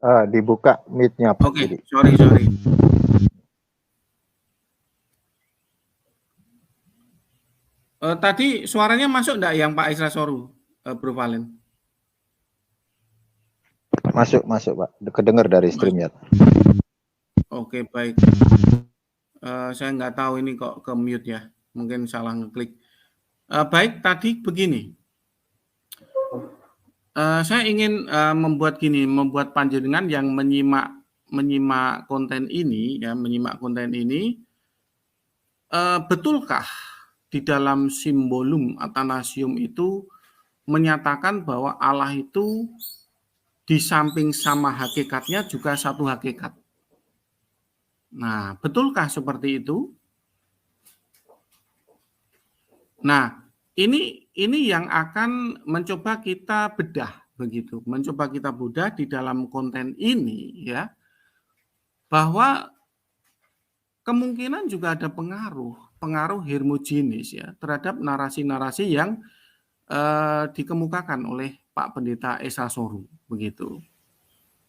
Dibuka mic-nya Pak. Oke, sorry. Tadi suaranya masuk enggak yang Pak Isra Soru, Bro Valen? Masuk Pak. Kedengar dari streamnya. Oke, baik. Saya nggak tahu ini kok ke mute ya. Mungkin salah ngeklik. Baik, tadi begini. Saya ingin membuat panjenengan yang menyimak konten ini, ya, betulkah di dalam Symbolum Athanasium itu menyatakan bahwa Allah itu di samping sama hakikatnya juga satu hakikat? Nah, betulkah seperti itu? Nah, ini yang akan mencoba kita bedah begitu, mencoba kita bedah di dalam konten ini, ya, bahwa kemungkinan juga ada pengaruh hermogenis, ya, terhadap narasi-narasi yang dikemukakan oleh Pak Pendeta Esa Soru begitu.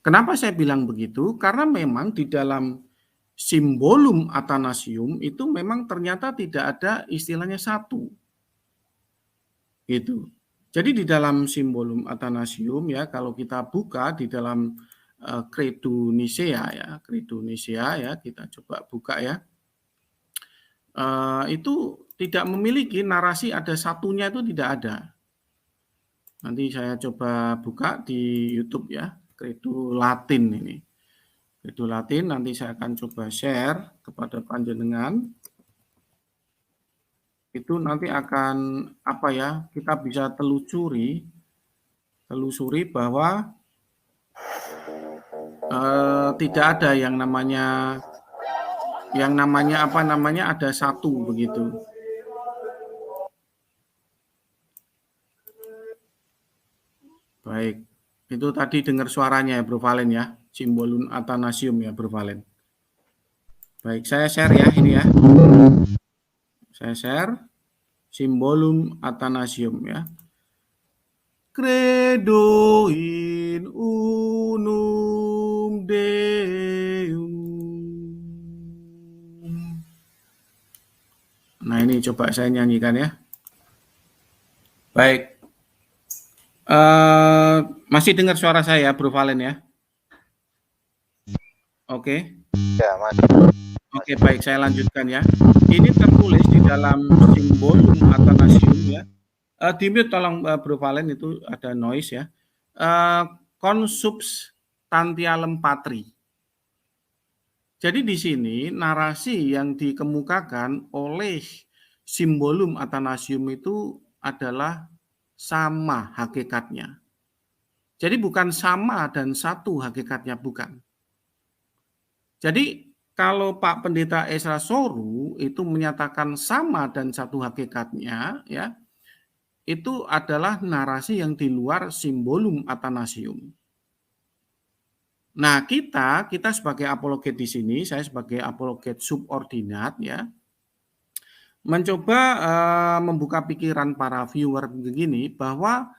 Kenapa saya bilang begitu? Karena memang di dalam Symbolum Athanasium itu memang ternyata tidak ada istilahnya satu. Gitu. Jadi di dalam Symbolum Athanasium, ya, kalau kita buka di dalam Credo Nicea, ya, kita coba buka, ya. Itu tidak memiliki narasi ada satunya, itu tidak ada. Nanti saya coba buka di YouTube, ya, Credo Latin ini. Credo Latin nanti saya akan coba share kepada panjenengan. Itu nanti akan kita bisa telusuri bahwa tidak ada yang namanya ada satu begitu. Baik, itu tadi dengar suaranya ya Bro Valen, ya, Symbolum Athanasium, ya Bro Valen. Baik, saya share ya ini, ya. Saya share Symbolum Athanasium, ya. Credo in unum Deum. Nah, ini coba saya nyanyikan, ya. Baik. Masih dengar suara saya, Bro Valen, ya? Oke. Ya, Mas. Oke, baik, saya lanjutkan, ya. Ini tertulis di dalam Symbolum Athanasium, ya. Di mute tolong Bro Valen, itu ada noise, ya. Consubstantialem Patri. Jadi di sini narasi yang dikemukakan oleh Simbolum Athanasium itu adalah sama hakikatnya. Jadi bukan sama dan satu hakikatnya, bukan. Jadi kalau Pak Pendeta Esra Soru itu menyatakan sama dan satu hakikatnya, ya, itu adalah narasi yang di luar Simbolum Athanasium. Nah, kita sebagai apologet di sini, saya sebagai apologet subordinat, ya, mencoba membuka pikiran para viewer begini bahwa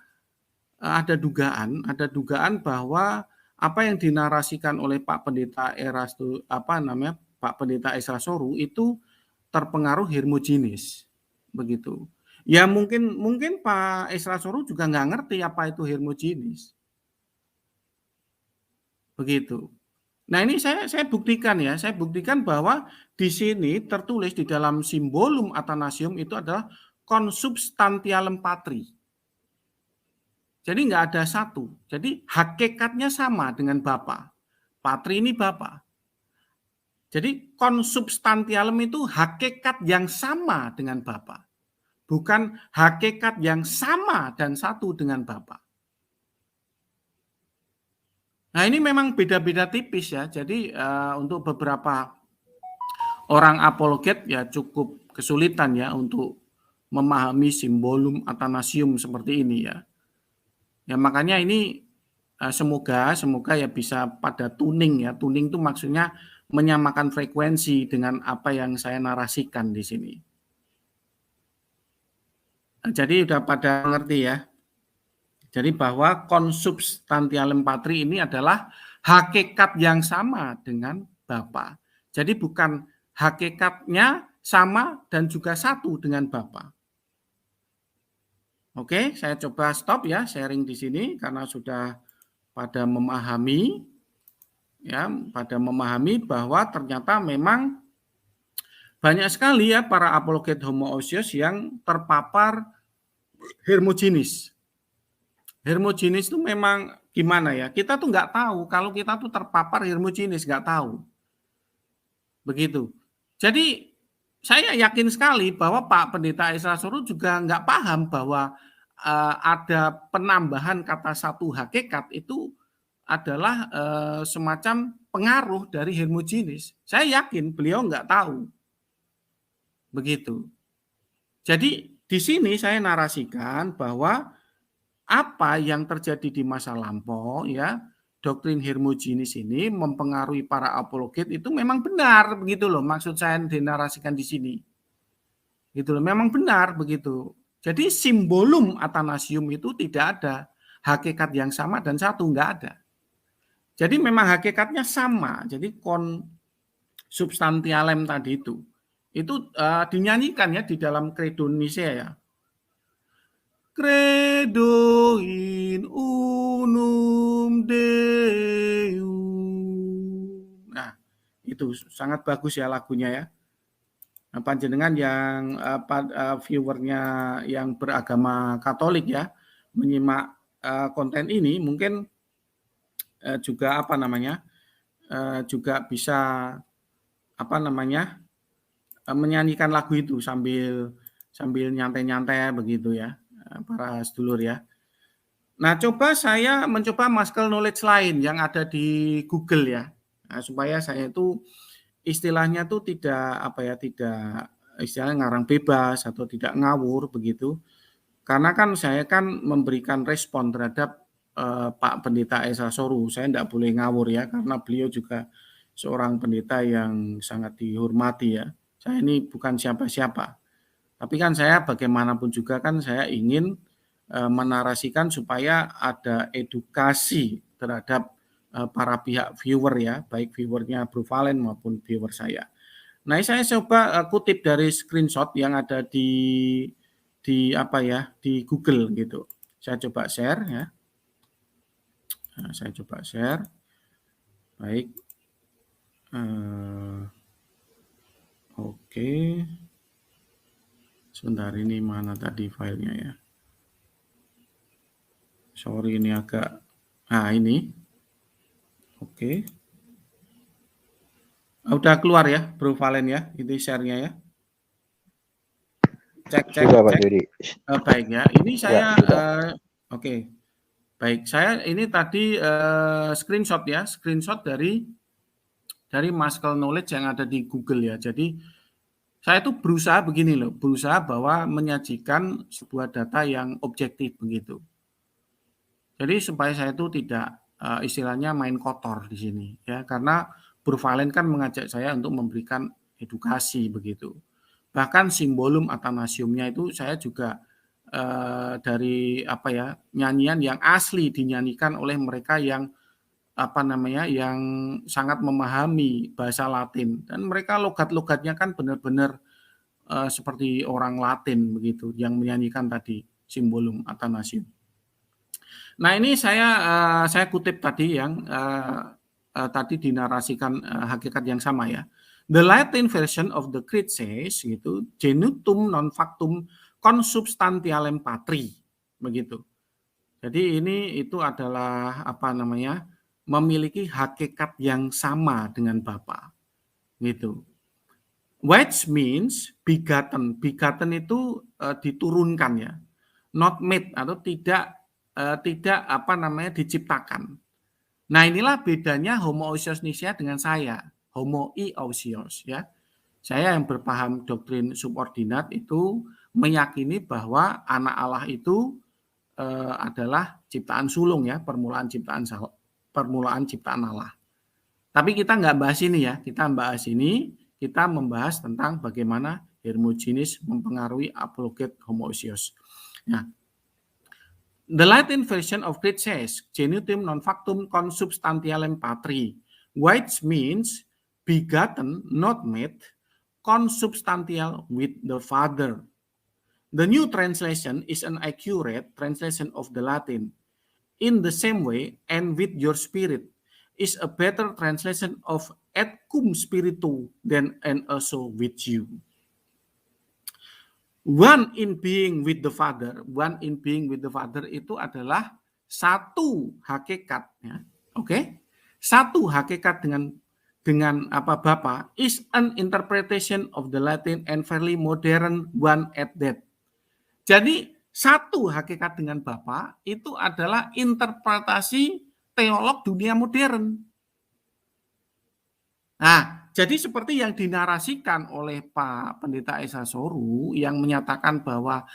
ada dugaan bahwa apa yang dinarasikan oleh Pak Pendeta Pak Pendeta Esra Soru itu terpengaruh hermogenis, begitu. Ya mungkin Pak Esra Soru juga nggak ngerti apa itu hermogenis. Begitu. Nah, ini saya buktikan ya, saya buktikan bahwa di sini tertulis di dalam Simbolum Athanasium itu adalah consubstantialem patri. Jadi nggak ada satu. Jadi hakikatnya sama dengan Bapa. Patri ini Bapa. Jadi consubstantialem itu hakikat yang sama dengan Bapa. Bukan hakikat yang sama dan satu dengan Bapa. Nah, ini memang beda-beda tipis ya. Jadi untuk beberapa orang apologet ya cukup kesulitan ya untuk memahami Simbolum Athanasium seperti ini ya. Ya makanya ini semoga ya bisa pada tuning ya. Tuning itu maksudnya menyamakan frekuensi dengan apa yang saya narasikan di sini. Jadi udah pada mengerti ya. Jadi bahwa consubstantialem patri ini adalah hakikat yang sama dengan Bapa. Jadi bukan hakikatnya sama dan juga satu dengan Bapa. Oke, saya coba stop ya sharing di sini karena sudah pada memahami ya, bahwa ternyata memang banyak sekali ya para apologet homoousios yang terpapar hermogenis. Hermogenis itu memang gimana ya? Kita tuh nggak tahu kalau kita tuh terpapar hermogenis, nggak tahu. Begitu. Jadi saya yakin sekali bahwa Pak Pendeta Esra Soru juga nggak paham bahwa ada penambahan kata satu hakikat itu adalah semacam pengaruh dari hermogenis. Saya yakin beliau nggak tahu. Begitu. Jadi di sini saya narasikan bahwa apa yang terjadi di masa lampau ya, doktrin hermogenis ini mempengaruhi para apologet itu memang benar begitu loh, maksud saya dinarasikan di sini. Gitu loh, memang benar begitu. Jadi Simbolum Athanasium itu tidak ada hakikat yang sama dan satu, enggak ada. Jadi memang hakikatnya sama. Jadi consubstantialem tadi itu dinyanyikan ya di dalam Credo Nicea ya. Credo in unum Deum. Nah, itu sangat bagus ya lagunya ya. Nah, panjenengan yang viewernya yang beragama Katolik ya, menyimak konten ini mungkin juga juga bisa menyanyikan lagu itu sambil nyantai-nyantai begitu ya. Para sedulur ya. Nah, saya mencoba muscle knowledge lain yang ada di Google ya. Nah, supaya saya itu istilahnya tuh tidak istilahnya ngarang bebas atau tidak ngawur begitu. Karena kan saya kan memberikan respon terhadap Pak Pendeta Esra Soru. Saya tidak boleh ngawur ya karena beliau juga seorang pendeta yang sangat dihormati ya. Saya ini bukan siapa-siapa. Tapi kan saya bagaimanapun juga kan saya ingin menarasikan supaya ada edukasi terhadap para pihak viewer ya, baik viewernya Bro Valen maupun viewer saya. Nah, saya coba kutip dari screenshot yang ada di Google gitu. Saya coba share ya. Nah, saya coba share. Baik. Oke. Sebentar, ini mana tadi filenya ya? Sorry, ini agak... Nah, ini. Oke. Udah keluar ya, Bro Valen ya, itu share-nya ya. Cek. Sudah Pak Dodi. Baik ya, ini saya sudah. oke. Baik, saya ini tadi screenshot ya, screenshot dari Muscle Knowledge yang ada di Google ya. Jadi saya itu berusaha begini loh, berusaha bahwa menyajikan sebuah data yang objektif begitu. Jadi supaya saya itu tidak istilahnya main kotor di sini ya, karena Bro Valen kan mengajak saya untuk memberikan edukasi begitu. Bahkan simbolum atanasiumnya itu saya juga dari apa ya, nyanyian yang asli dinyanyikan oleh mereka yang apa namanya, yang sangat memahami bahasa Latin, dan mereka logat-logatnya kan benar-benar seperti orang Latin begitu yang menyanyikan tadi simbolum atanasium. Nah, ini saya kutip tadi yang tadi dinarasikan hakikat yang sama ya. The Latin version of the creed says gitu, genutum non factum consubstantialem patri begitu. Jadi ini itu adalah apa namanya, memiliki hakikat yang sama dengan Bapa gitu. Which means begotten. Begotten itu diturunkan ya. Not made atau tidak apa namanya, diciptakan. Nah, inilah bedanya homoousios Nicea dengan saya, homoiousios ya. Saya yang berpaham doktrin subordinat itu meyakini bahwa anak Allah itu adalah ciptaan sulung ya, permulaan ciptaan Allah. Tapi kita nggak bahas ini ya, kita membahas tentang bagaimana Hermogenes mempengaruhi apologet homoousios. Nah, the Latin version of creed says genutum non factum consubstantialem patri, which means begotten, not made, consubstantial with the Father. The new translation is an accurate translation of the Latin. In the same way, and with your spirit is a better translation of et cum spiritu than and also with you. One in being with the Father, one in being with the Father itu adalah satu hakikat ya. Oke? Satu hakikat dengan apa Bapa is an interpretation of the Latin and fairly modern one at that. Jadi satu hakikat dengan Bapa itu adalah interpretasi teolog dunia modern. Nah, jadi seperti yang dinarasikan oleh Pak Pendeta Esa Soru yang menyatakan bahwa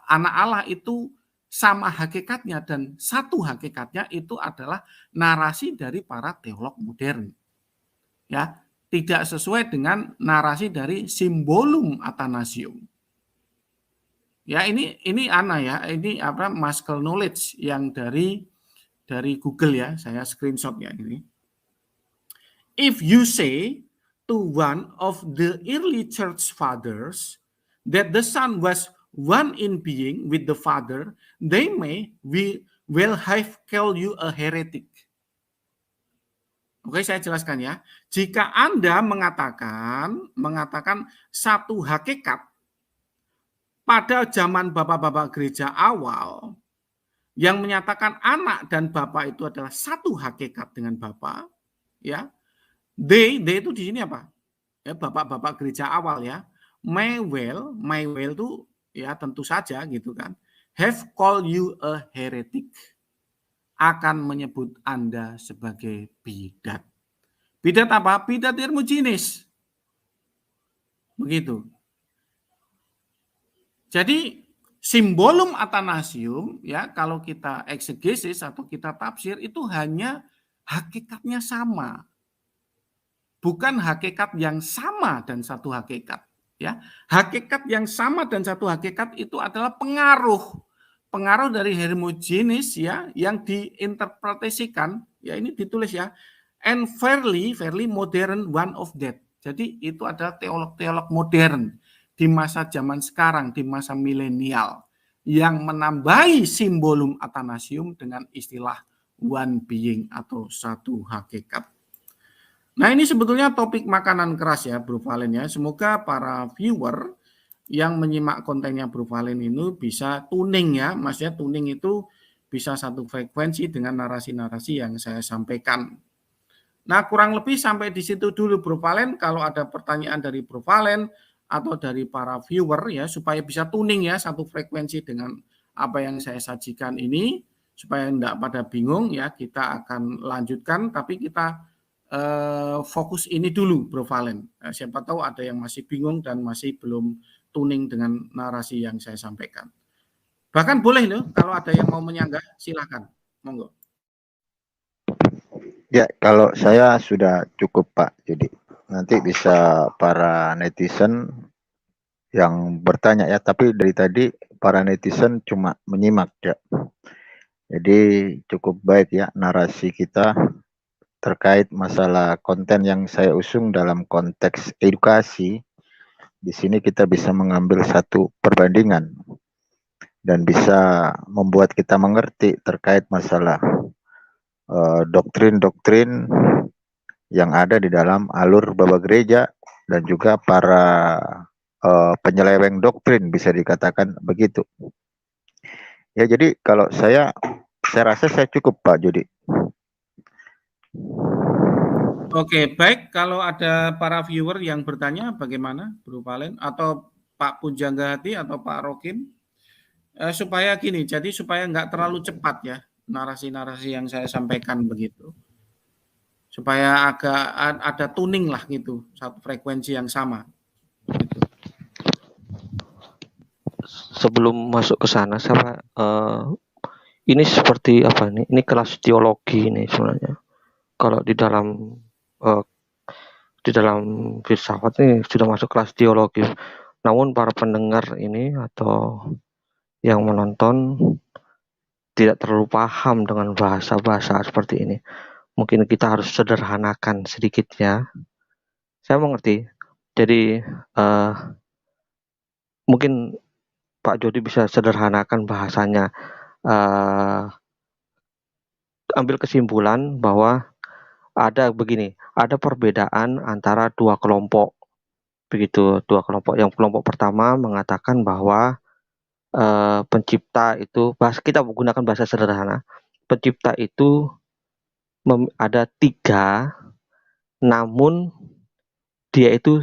anak Allah itu sama hakikatnya dan satu hakikatnya itu adalah narasi dari para teolog modern. Ya, tidak sesuai dengan narasi dari simbolum atanasium. Ya, ini Ana ya, ini apa Muscle Knowledge yang dari Google ya, saya screenshot ya ini. If you say to one of the early church fathers that the Son was one in being with the Father, they will have called you a heretic. Oke, saya jelaskan ya. Jika Anda mengatakan satu hakikat pada zaman bapak-bapak gereja awal yang menyatakan anak dan bapa itu adalah satu hakikat dengan bapa, ya. They itu di sini apa? Ya, bapak-bapak gereja awal ya. May well itu ya tentu saja gitu kan. Have called you a heretic. Akan menyebut Anda sebagai bidat. Bidat apa? Bidat Hermogenes. Begitu. Jadi simbolum atanasium ya kalau kita eksegesis atau kita tafsir itu hanya hakikatnya sama. Bukan hakikat yang sama dan satu hakikat ya. Hakikat yang sama dan satu hakikat itu adalah pengaruh dari Hermogenes ya yang diinterpretasikan ya, ini ditulis ya, and fairly modern one of that. Jadi itu adalah teolog-teolog modern di masa zaman sekarang, di masa milenial, yang menambahi simbolum atanasium dengan istilah one being atau satu hakikat. Nah, ini sebetulnya topik makanan keras ya, Bro Valen ya. Semoga para viewer yang menyimak kontennya Bro Valen ini bisa tuning ya, maksudnya tuning itu bisa satu frekuensi dengan narasi-narasi yang saya sampaikan. Nah, kurang lebih sampai di situ dulu Bro Valen. Kalau ada pertanyaan dari Bro Valen atau dari para viewer ya, supaya bisa tuning ya satu frekuensi dengan apa yang saya sajikan ini, supaya tidak pada bingung ya, kita akan lanjutkan, tapi kita fokus ini dulu Bro Valen. Siapa tahu ada yang masih bingung dan masih belum tuning dengan narasi yang saya sampaikan. Bahkan boleh loh, kalau ada yang mau menyanggah, silakan. Monggo. Ya, kalau saya sudah cukup Pak. Jadi nanti bisa para netizen yang bertanya ya. Tapi dari tadi para netizen cuma menyimak ya. Jadi cukup baik ya narasi kita terkait masalah konten yang saya usung dalam konteks edukasi. Di sini kita bisa mengambil satu perbandingan dan bisa membuat kita mengerti terkait masalah doktrin-doktrin yang ada di dalam alur baba gereja dan juga para penyeleweng doktrin, bisa dikatakan begitu. Ya, jadi kalau saya rasa saya cukup Pak Jody. Oke, baik. Kalau ada para viewer yang bertanya bagaimana Bro Valen atau Pak Pujanggahati atau Pak Rokim, supaya gini, jadi supaya nggak terlalu cepat ya narasi-narasi yang saya sampaikan begitu. Supaya agak ada tuning lah gitu, satu frekuensi yang sama. Gitu. Sebelum masuk ke sana, saya ini seperti apa nih? Ini kelas teologi ini sebenarnya. Kalau di dalam filsafat ini sudah masuk kelas teologi. Namun para pendengar ini atau yang menonton tidak terlalu paham dengan bahasa-bahasa seperti ini. Mungkin kita harus sederhanakan sedikit ya. Saya mengerti. Jadi mungkin Pak Jody bisa sederhanakan bahasanya. Ambil kesimpulan bahwa ada begini, ada perbedaan antara dua kelompok. Begitu, dua kelompok. Yang kelompok pertama mengatakan bahwa pencipta itu, kita menggunakan bahasa sederhana, pencipta itu ada 3, namun dia itu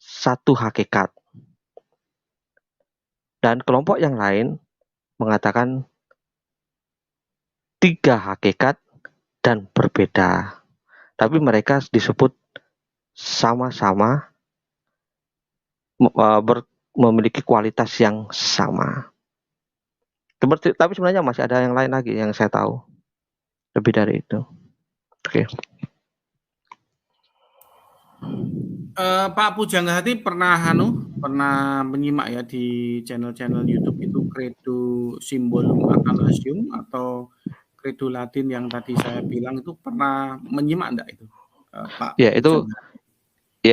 satu hakikat. Dan kelompok yang lain mengatakan 3 hakikat dan berbeda. Tapi mereka disebut sama-sama memiliki kualitas yang sama. Tapi sebenarnya masih ada yang lain lagi yang saya tahu. Lebih dari itu. Oke. Pak Pujanggahati pernah menyimak ya di channel-channel YouTube itu Credo Symbolum Athanasium atau Credo Latin yang tadi saya bilang, itu pernah menyimak enggak itu, Pak? Ya,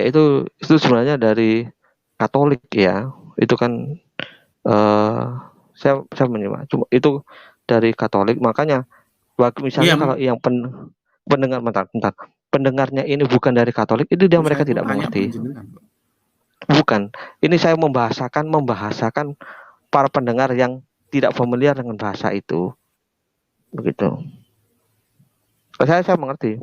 itu sebenarnya dari Katolik ya. Itu kan saya menyimak. Cuma itu dari Katolik, makanya misalnya kalau yang pendengar bentar. Pendengarnya ini bukan dari Katolik, itu mereka tidak mengerti. Bukan. Ini saya membahasakan para pendengar yang tidak familiar dengan bahasa itu. Begitu. Saya mengerti.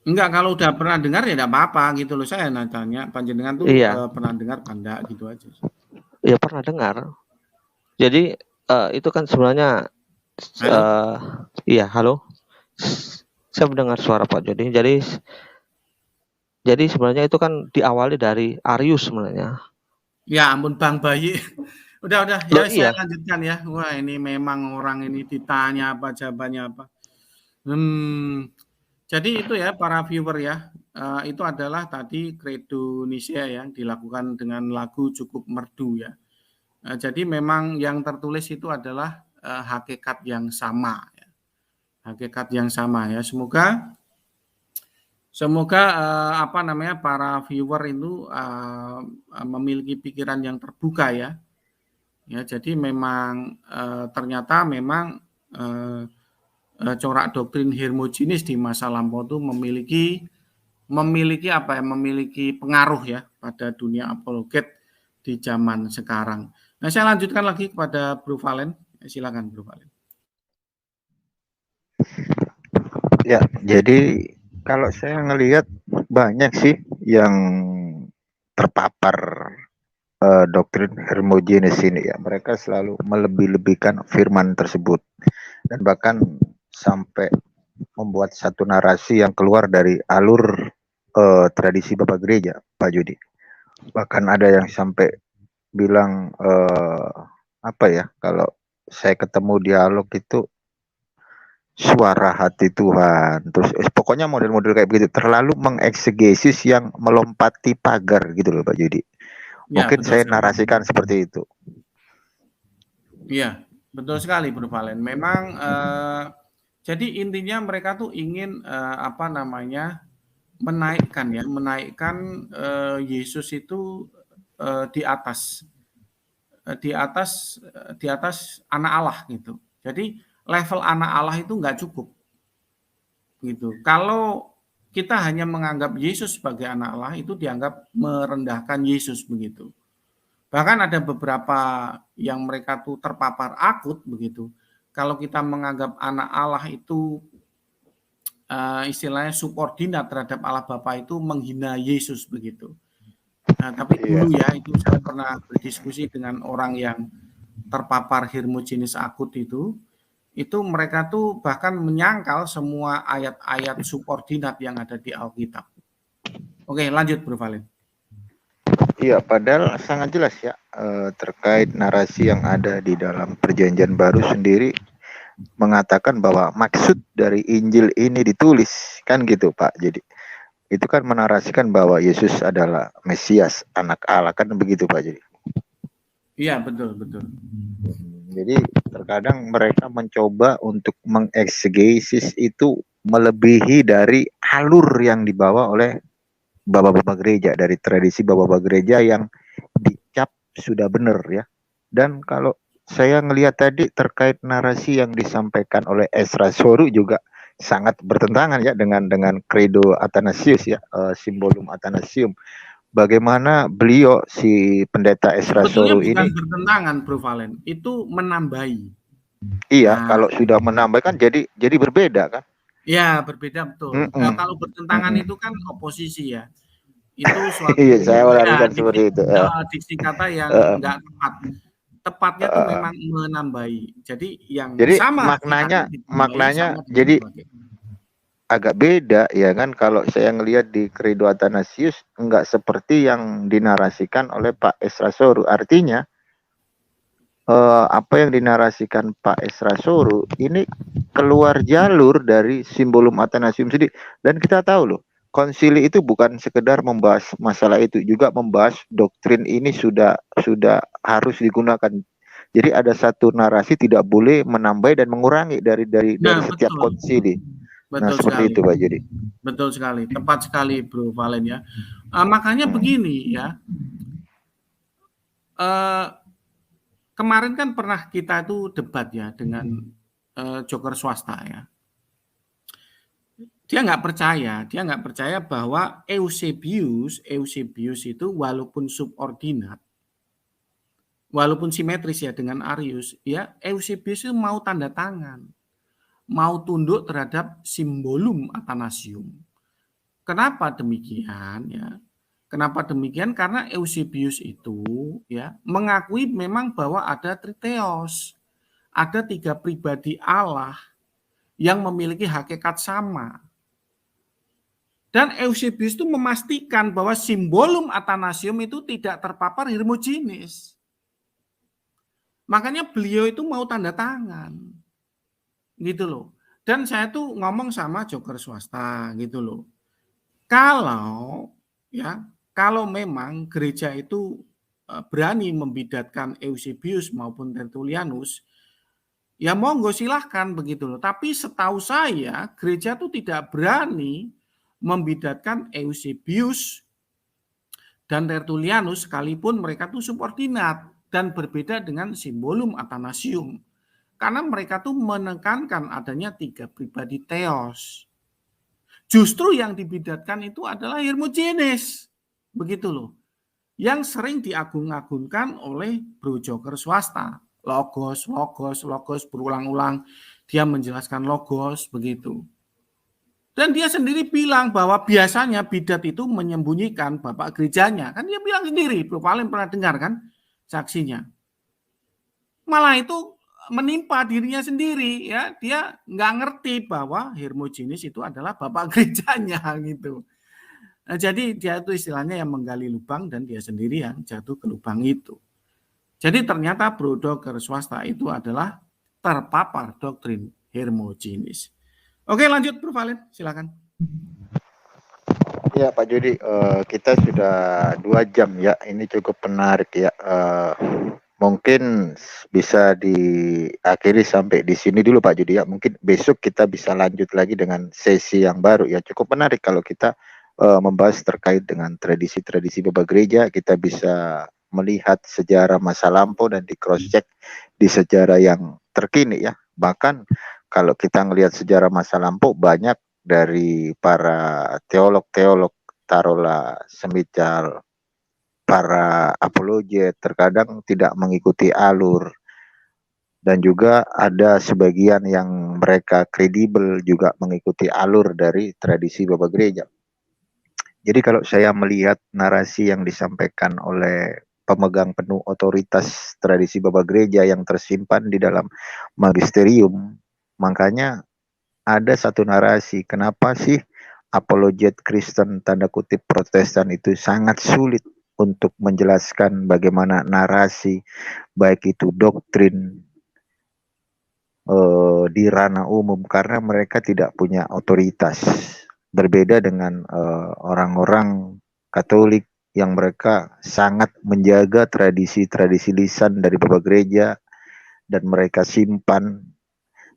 Enggak, kalau udah pernah dengar ya enggak apa-apa gitu loh. Saya tanya panjenengan tuh pernah dengar apa enggak gitu aja. Ya pernah dengar. Jadi itu kan sebenarnya iya, halo. Saya mendengar suara Pak Jody. Jadi sebenarnya itu kan diawali dari Arius sebenarnya. Ya ampun Bang Bayi. Udah ya, saya lanjutkan ya. Wah, ini memang orang ini ditanya apa jawabannya apa. Jadi itu ya para viewer ya, itu adalah tadi Credo Nicea yang dilakukan dengan lagu cukup merdu ya. Jadi memang yang tertulis itu adalah hakikat yang sama ya. Hakikat yang sama ya. Semoga para viewer itu memiliki pikiran yang terbuka ya. Ya, jadi memang ternyata memang corak doktrin hermogenis di masa lampau itu memiliki memiliki apa ya, memiliki pengaruh ya pada dunia apologet di zaman sekarang. Nah, saya lanjutkan lagi kepada Bro Valen. Silakan Bro Valen. Ya, jadi kalau saya ngelihat banyak sih yang terpapar doktrin hermogenes ini ya. Mereka selalu melebih-lebihkan firman tersebut dan bahkan sampai membuat satu narasi yang keluar dari alur tradisi Bapak Gereja, Pak Judi. Bahkan ada yang sampai bilang apa ya, kalau saya ketemu dialog itu suara hati Tuhan, terus pokoknya model-model kayak begitu, terlalu mengeksegesis yang melompati pagar gitu loh Pak Judi. Ya, Mungkin betul saya sekali. narasikan seperti itu. Iya, betul sekali Bro Valen. Memang jadi intinya mereka tuh ingin apa namanya, menaikkan Yesus itu di atas anak Allah gitu. Jadi level anak Allah itu nggak cukup gitu. Kalau kita hanya menganggap Yesus sebagai anak Allah, itu dianggap merendahkan Yesus begitu. Bahkan ada beberapa yang mereka tuh terpapar akut begitu. Kalau kita menganggap anak Allah itu istilahnya subordinat terhadap Allah Bapa, itu menghina Yesus begitu. Nah, tapi dulu ya, itu saya pernah berdiskusi dengan orang yang terpapar hermogenes akut itu mereka tuh bahkan menyangkal semua ayat-ayat subordinat yang ada di Alkitab. Oke, lanjut Bro Valen. Iya, padahal sangat jelas ya terkait narasi yang ada di dalam Perjanjian Baru sendiri mengatakan bahwa maksud dari Injil ini ditulis, kan gitu Pak. Jadi itu kan menarasikan bahwa Yesus adalah Mesias, anak Allah, kan begitu Pak. Jadi iya, betul. Jadi terkadang mereka mencoba untuk mengeksegesis itu melebihi dari alur yang dibawa oleh bapak-bapak gereja, dari tradisi bapak-bapak gereja yang dicap sudah benar ya. Dan kalau saya ngelihat tadi terkait narasi yang disampaikan oleh Ezra Soru juga sangat bertentangan ya dengan credo Athanasius ya, simbolum Athanasium. Bagaimana beliau si pendeta Ezra Soru ini? Bukan bertentangan Bro Valen, itu menambahi. Iya, kalau sudah menambah kan jadi berbeda kan? Ya, berbeda betul. Nah, kalau bertentangan itu kan oposisi ya. Itu suatu Iya, saya menarikkan seperti itu. Diksi kata yang enggak tepat. Tepatnya itu memang menambahi. Jadi yang sama maknanya jadi agak beda ya kan. Kalau saya ngelihat di Credo Athanasius enggak seperti yang dinarasikan oleh Pak Ezra Soru. Artinya apa yang dinarasikan Pak Ezra Soru ini keluar jalur dari simbolum Athanasium sendiri. Dan kita tahu loh, konsili itu bukan sekedar membahas masalah itu, juga membahas doktrin ini sudah harus digunakan. Jadi ada satu narasi tidak boleh menambah dan mengurangi dari setiap konsili. Betul seperti sekali. Itu Pak Judi. Betul sekali, tepat sekali Bro Valen ya. Makanya begini ya. Kemarin kan pernah kita itu debat ya dengan joker swasta ya. Dia nggak percaya bahwa Eusebius itu walaupun subordinat, walaupun simetris ya dengan Arius, ya Eusebius itu mau tanda tangan, mau tunduk terhadap simbolum Athanasium. Kenapa demikian ya? Kenapa demikian? Karena Eusebius itu ya mengakui memang bahwa ada triteos, ada 3 pribadi Allah yang memiliki hakikat sama. Dan Eusebius itu memastikan bahwa simbolum Athanasium itu tidak terpapar hermogenes. Makanya beliau itu mau tanda tangan. Gitu loh. Dan saya tuh ngomong sama joker swasta gitu loh. Kalau memang gereja itu berani membidatkan Eusebius maupun Tertullianus, ya monggo silahkan begitu loh. Tapi setahu saya gereja itu tidak berani membidatkan Eusebius dan Tertullianus sekalipun mereka itu subordinat dan berbeda dengan simbolum Athanasium. Karena mereka tuh menekankan adanya 3 pribadi theos. Justru yang dibidatkan itu adalah Hermogenes. Begitu loh. Yang sering diagung-agungkan oleh Bro Joker swasta. Logos, berulang-ulang. Dia menjelaskan logos, begitu. Dan dia sendiri bilang bahwa biasanya bidat itu menyembunyikan bapak gerejanya. Kan dia bilang sendiri, Bro Valen pernah dengar kan saksinya. Malah itu menimpa dirinya sendiri, ya. Dia nggak ngerti bahwa Hermogenes itu adalah bapak gerejanya gitu. Nah, jadi dia itu istilahnya yang menggali lubang dan dia sendiri yang jatuh ke lubang itu. Jadi ternyata Bro Joker swasta itu adalah terpapar doktrin Hermogenes. Oke, lanjut Bro Valen, silakan. Ya Pak Jody, kita sudah 2 jam ya, ini cukup menarik ya. Mungkin bisa diakhiri sampai di sini dulu Pak Jody ya. Mungkin besok kita bisa lanjut lagi dengan sesi yang baru ya. Cukup menarik kalau kita membahas terkait dengan tradisi-tradisi Bapak Gereja. Kita bisa melihat sejarah masa lampau dan di cross check di sejarah yang terkini ya. Bahkan kalau kita melihat sejarah masa lampau, banyak dari para teolog-teolog, taruhlah semisal para apologet, terkadang tidak mengikuti alur. Dan juga ada sebagian yang mereka kredibel juga mengikuti alur dari tradisi Bapak Gereja. Jadi kalau saya melihat narasi yang disampaikan oleh pemegang penuh otoritas tradisi Bapak Gereja yang tersimpan di dalam magisterium, makanya ada satu narasi, kenapa sih apologet Kristen tanda kutip Protestan itu sangat sulit untuk menjelaskan bagaimana narasi, baik itu doktrin di ranah umum, karena mereka tidak punya otoritas. Berbeda dengan orang-orang Katolik yang mereka sangat menjaga tradisi-tradisi lisan dari Bapak Gereja dan mereka simpan,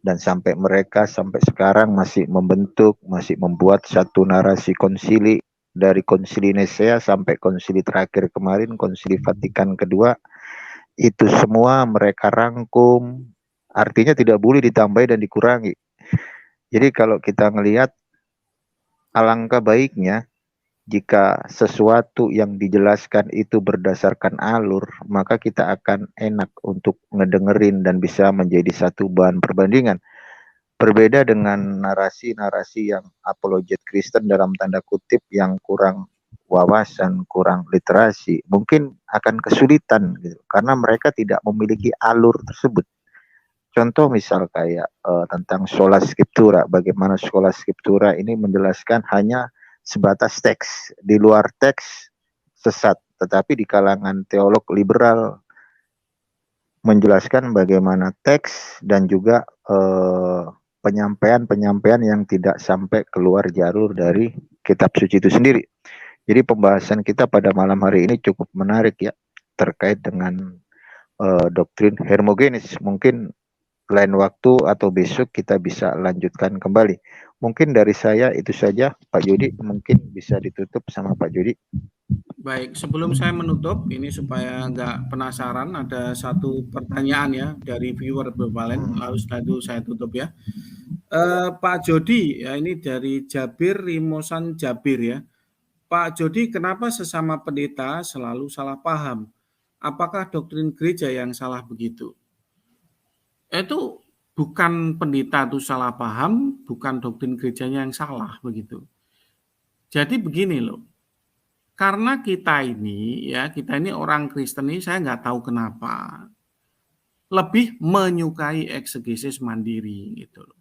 dan sampai mereka sampai sekarang masih membentuk, masih membuat satu narasi konsili dari konsili Nisea sampai konsili terakhir kemarin, konsili Vatikan kedua, itu semua mereka rangkum, artinya tidak boleh ditambahi dan dikurangi. Jadi kalau kita melihat, alangkah baiknya jika sesuatu yang dijelaskan itu berdasarkan alur, maka kita akan enak untuk ngedengerin dan bisa menjadi satu bahan perbandingan. Berbeda dengan narasi-narasi yang apologet Kristen dalam tanda kutip yang kurang wawasan, kurang literasi, mungkin akan kesulitan gitu, karena mereka tidak memiliki alur tersebut. Contoh misal kayak tentang sola scriptura, bagaimana sola scriptura ini menjelaskan hanya sebatas teks, di luar teks sesat, tetapi di kalangan teolog liberal menjelaskan bagaimana teks dan juga penyampaian-penyampaian yang tidak sampai keluar jalur dari kitab suci itu sendiri. Jadi pembahasan kita pada malam hari ini cukup menarik ya, terkait dengan doktrin Hermogenes. Mungkin lain waktu atau besok kita bisa lanjutkan kembali. Mungkin dari saya itu saja, Pak Jody. Mungkin bisa ditutup sama Pak Jody. Baik, sebelum saya menutup, ini supaya nggak penasaran, ada satu pertanyaan ya dari viewer Bevalen, lalu setelah itu saya tutup ya. Pak Jody, ya ini dari Jabir Rimosan Jabir ya. Pak Jody, kenapa sesama pendeta selalu salah paham? Apakah doktrin gereja yang salah begitu? Itu bukan pendeta itu salah paham, bukan doktrin gerejanya yang salah begitu. Jadi begini loh, karena kita ini orang Kristen ini, saya nggak tahu kenapa lebih menyukai eksegesis mandiri gitu loh.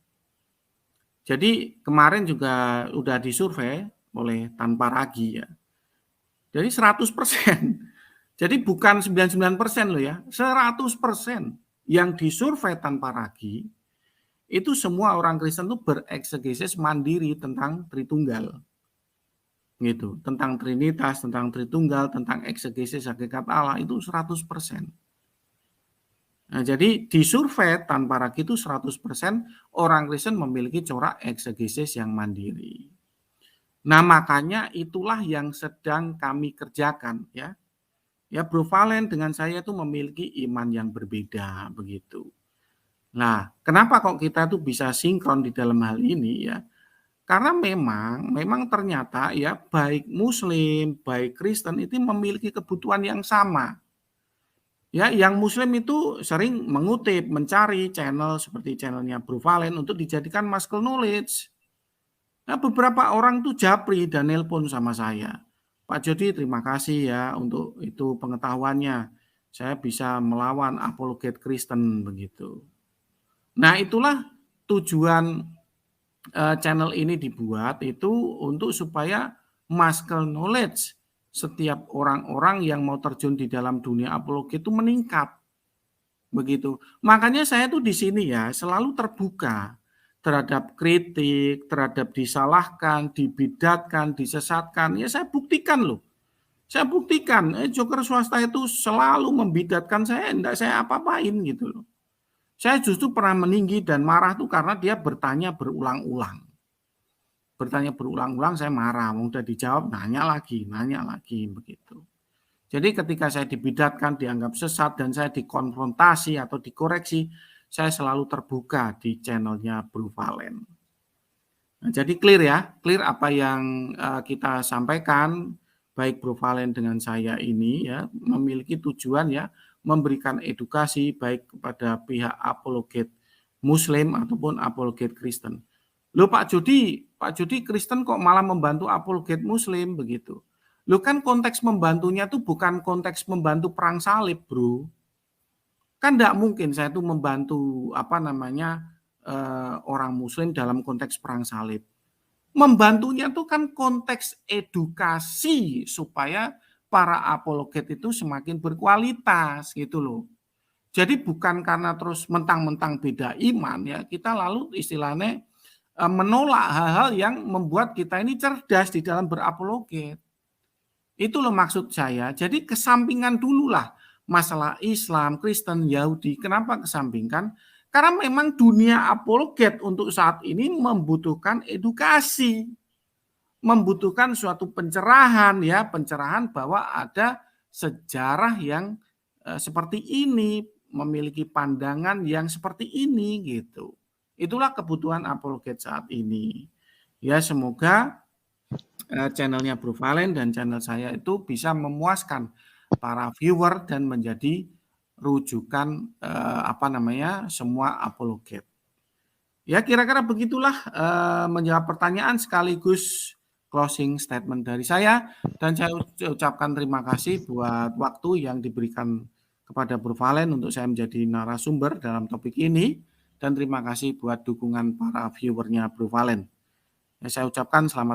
Jadi kemarin juga udah disurvei oleh Tanpa Ragi ya. Jadi 100%. Jadi bukan 99% loh ya, 100% yang disurvei Tanpa Ragi itu semua orang Kristen itu bereksegesis mandiri tentang Tritunggal. Gitu, tentang Trinitas, tentang Tritunggal, tentang eksegesis hakikat Allah itu 100%. Nah, jadi di survei Tanpa Ragi itu 100% orang Kristen memiliki corak eksegesis yang mandiri. Nah, makanya itulah yang sedang kami kerjakan ya. Ya, Bro Valen dengan saya itu memiliki iman yang berbeda begitu. Nah, kenapa kok kita tuh bisa sinkron di dalam hal ini ya? Karena memang ternyata ya baik Muslim, baik Kristen itu memiliki kebutuhan yang sama. Ya, yang Muslim itu sering mengutip, mencari channel seperti channelnya Bro Valen untuk dijadikan muscle knowledge. Nah, beberapa orang tuh japri dan nelpon sama saya. Pak Jody, terima kasih ya untuk itu pengetahuannya. Saya bisa melawan apologet Kristen begitu. Nah, itulah tujuan channel ini dibuat itu untuk supaya muscle knowledge setiap orang-orang yang mau terjun di dalam dunia apologet itu meningkat. Begitu. Makanya saya tuh di sini ya selalu terbuka terhadap kritik, terhadap disalahkan, dibidatkan, disesatkan. Ya saya buktikan loh. Saya buktikan, joker swasta itu selalu membidatkan saya, enggak saya apa-apain gitu loh. Saya justru pernah meninggi dan marah tuh karena dia bertanya berulang-ulang. Bertanya berulang-ulang saya marah, udah dijawab nanya lagi begitu. Jadi ketika saya dibidatkan, dianggap sesat dan saya dikonfrontasi atau dikoreksi, saya selalu terbuka di channelnya Bro Valen. Nah, jadi clear apa yang kita sampaikan, baik Bro Valen dengan saya ini ya memiliki tujuan ya memberikan edukasi baik kepada pihak apologet Muslim ataupun apologet Kristen. Loh Pak Jody Kristen kok malah membantu apologet Muslim begitu. Loh kan konteks membantunya tuh bukan konteks membantu perang salib, Bro. Kan enggak mungkin saya tuh membantu orang Muslim dalam konteks perang salib. Membantunya tuh kan konteks edukasi supaya para apologet itu semakin berkualitas gitu loh. Jadi bukan karena terus mentang-mentang beda iman ya kita lalu istilahnya menolak hal-hal yang membuat kita ini cerdas di dalam berapologet. Itu loh maksud saya. Jadi kesampingan dululah masalah Islam, Kristen, Yahudi. Kenapa kesampingkan? Karena memang dunia apologet untuk saat ini membutuhkan edukasi. Membutuhkan suatu pencerahan ya, pencerahan bahwa ada sejarah yang seperti ini, memiliki pandangan yang seperti ini gitu. Itulah kebutuhan apologet saat ini. Ya semoga channelnya Bro Valen dan channel saya itu bisa memuaskan para viewer dan menjadi rujukan semua apologet. Ya kira-kira begitulah menjawab pertanyaan sekaligus closing statement dari saya dan saya ucapkan terima kasih buat waktu yang diberikan kepada Bro Valen untuk saya menjadi narasumber dalam topik ini dan terima kasih buat dukungan para viewernya Bro Valen. Ya, saya ucapkan selamat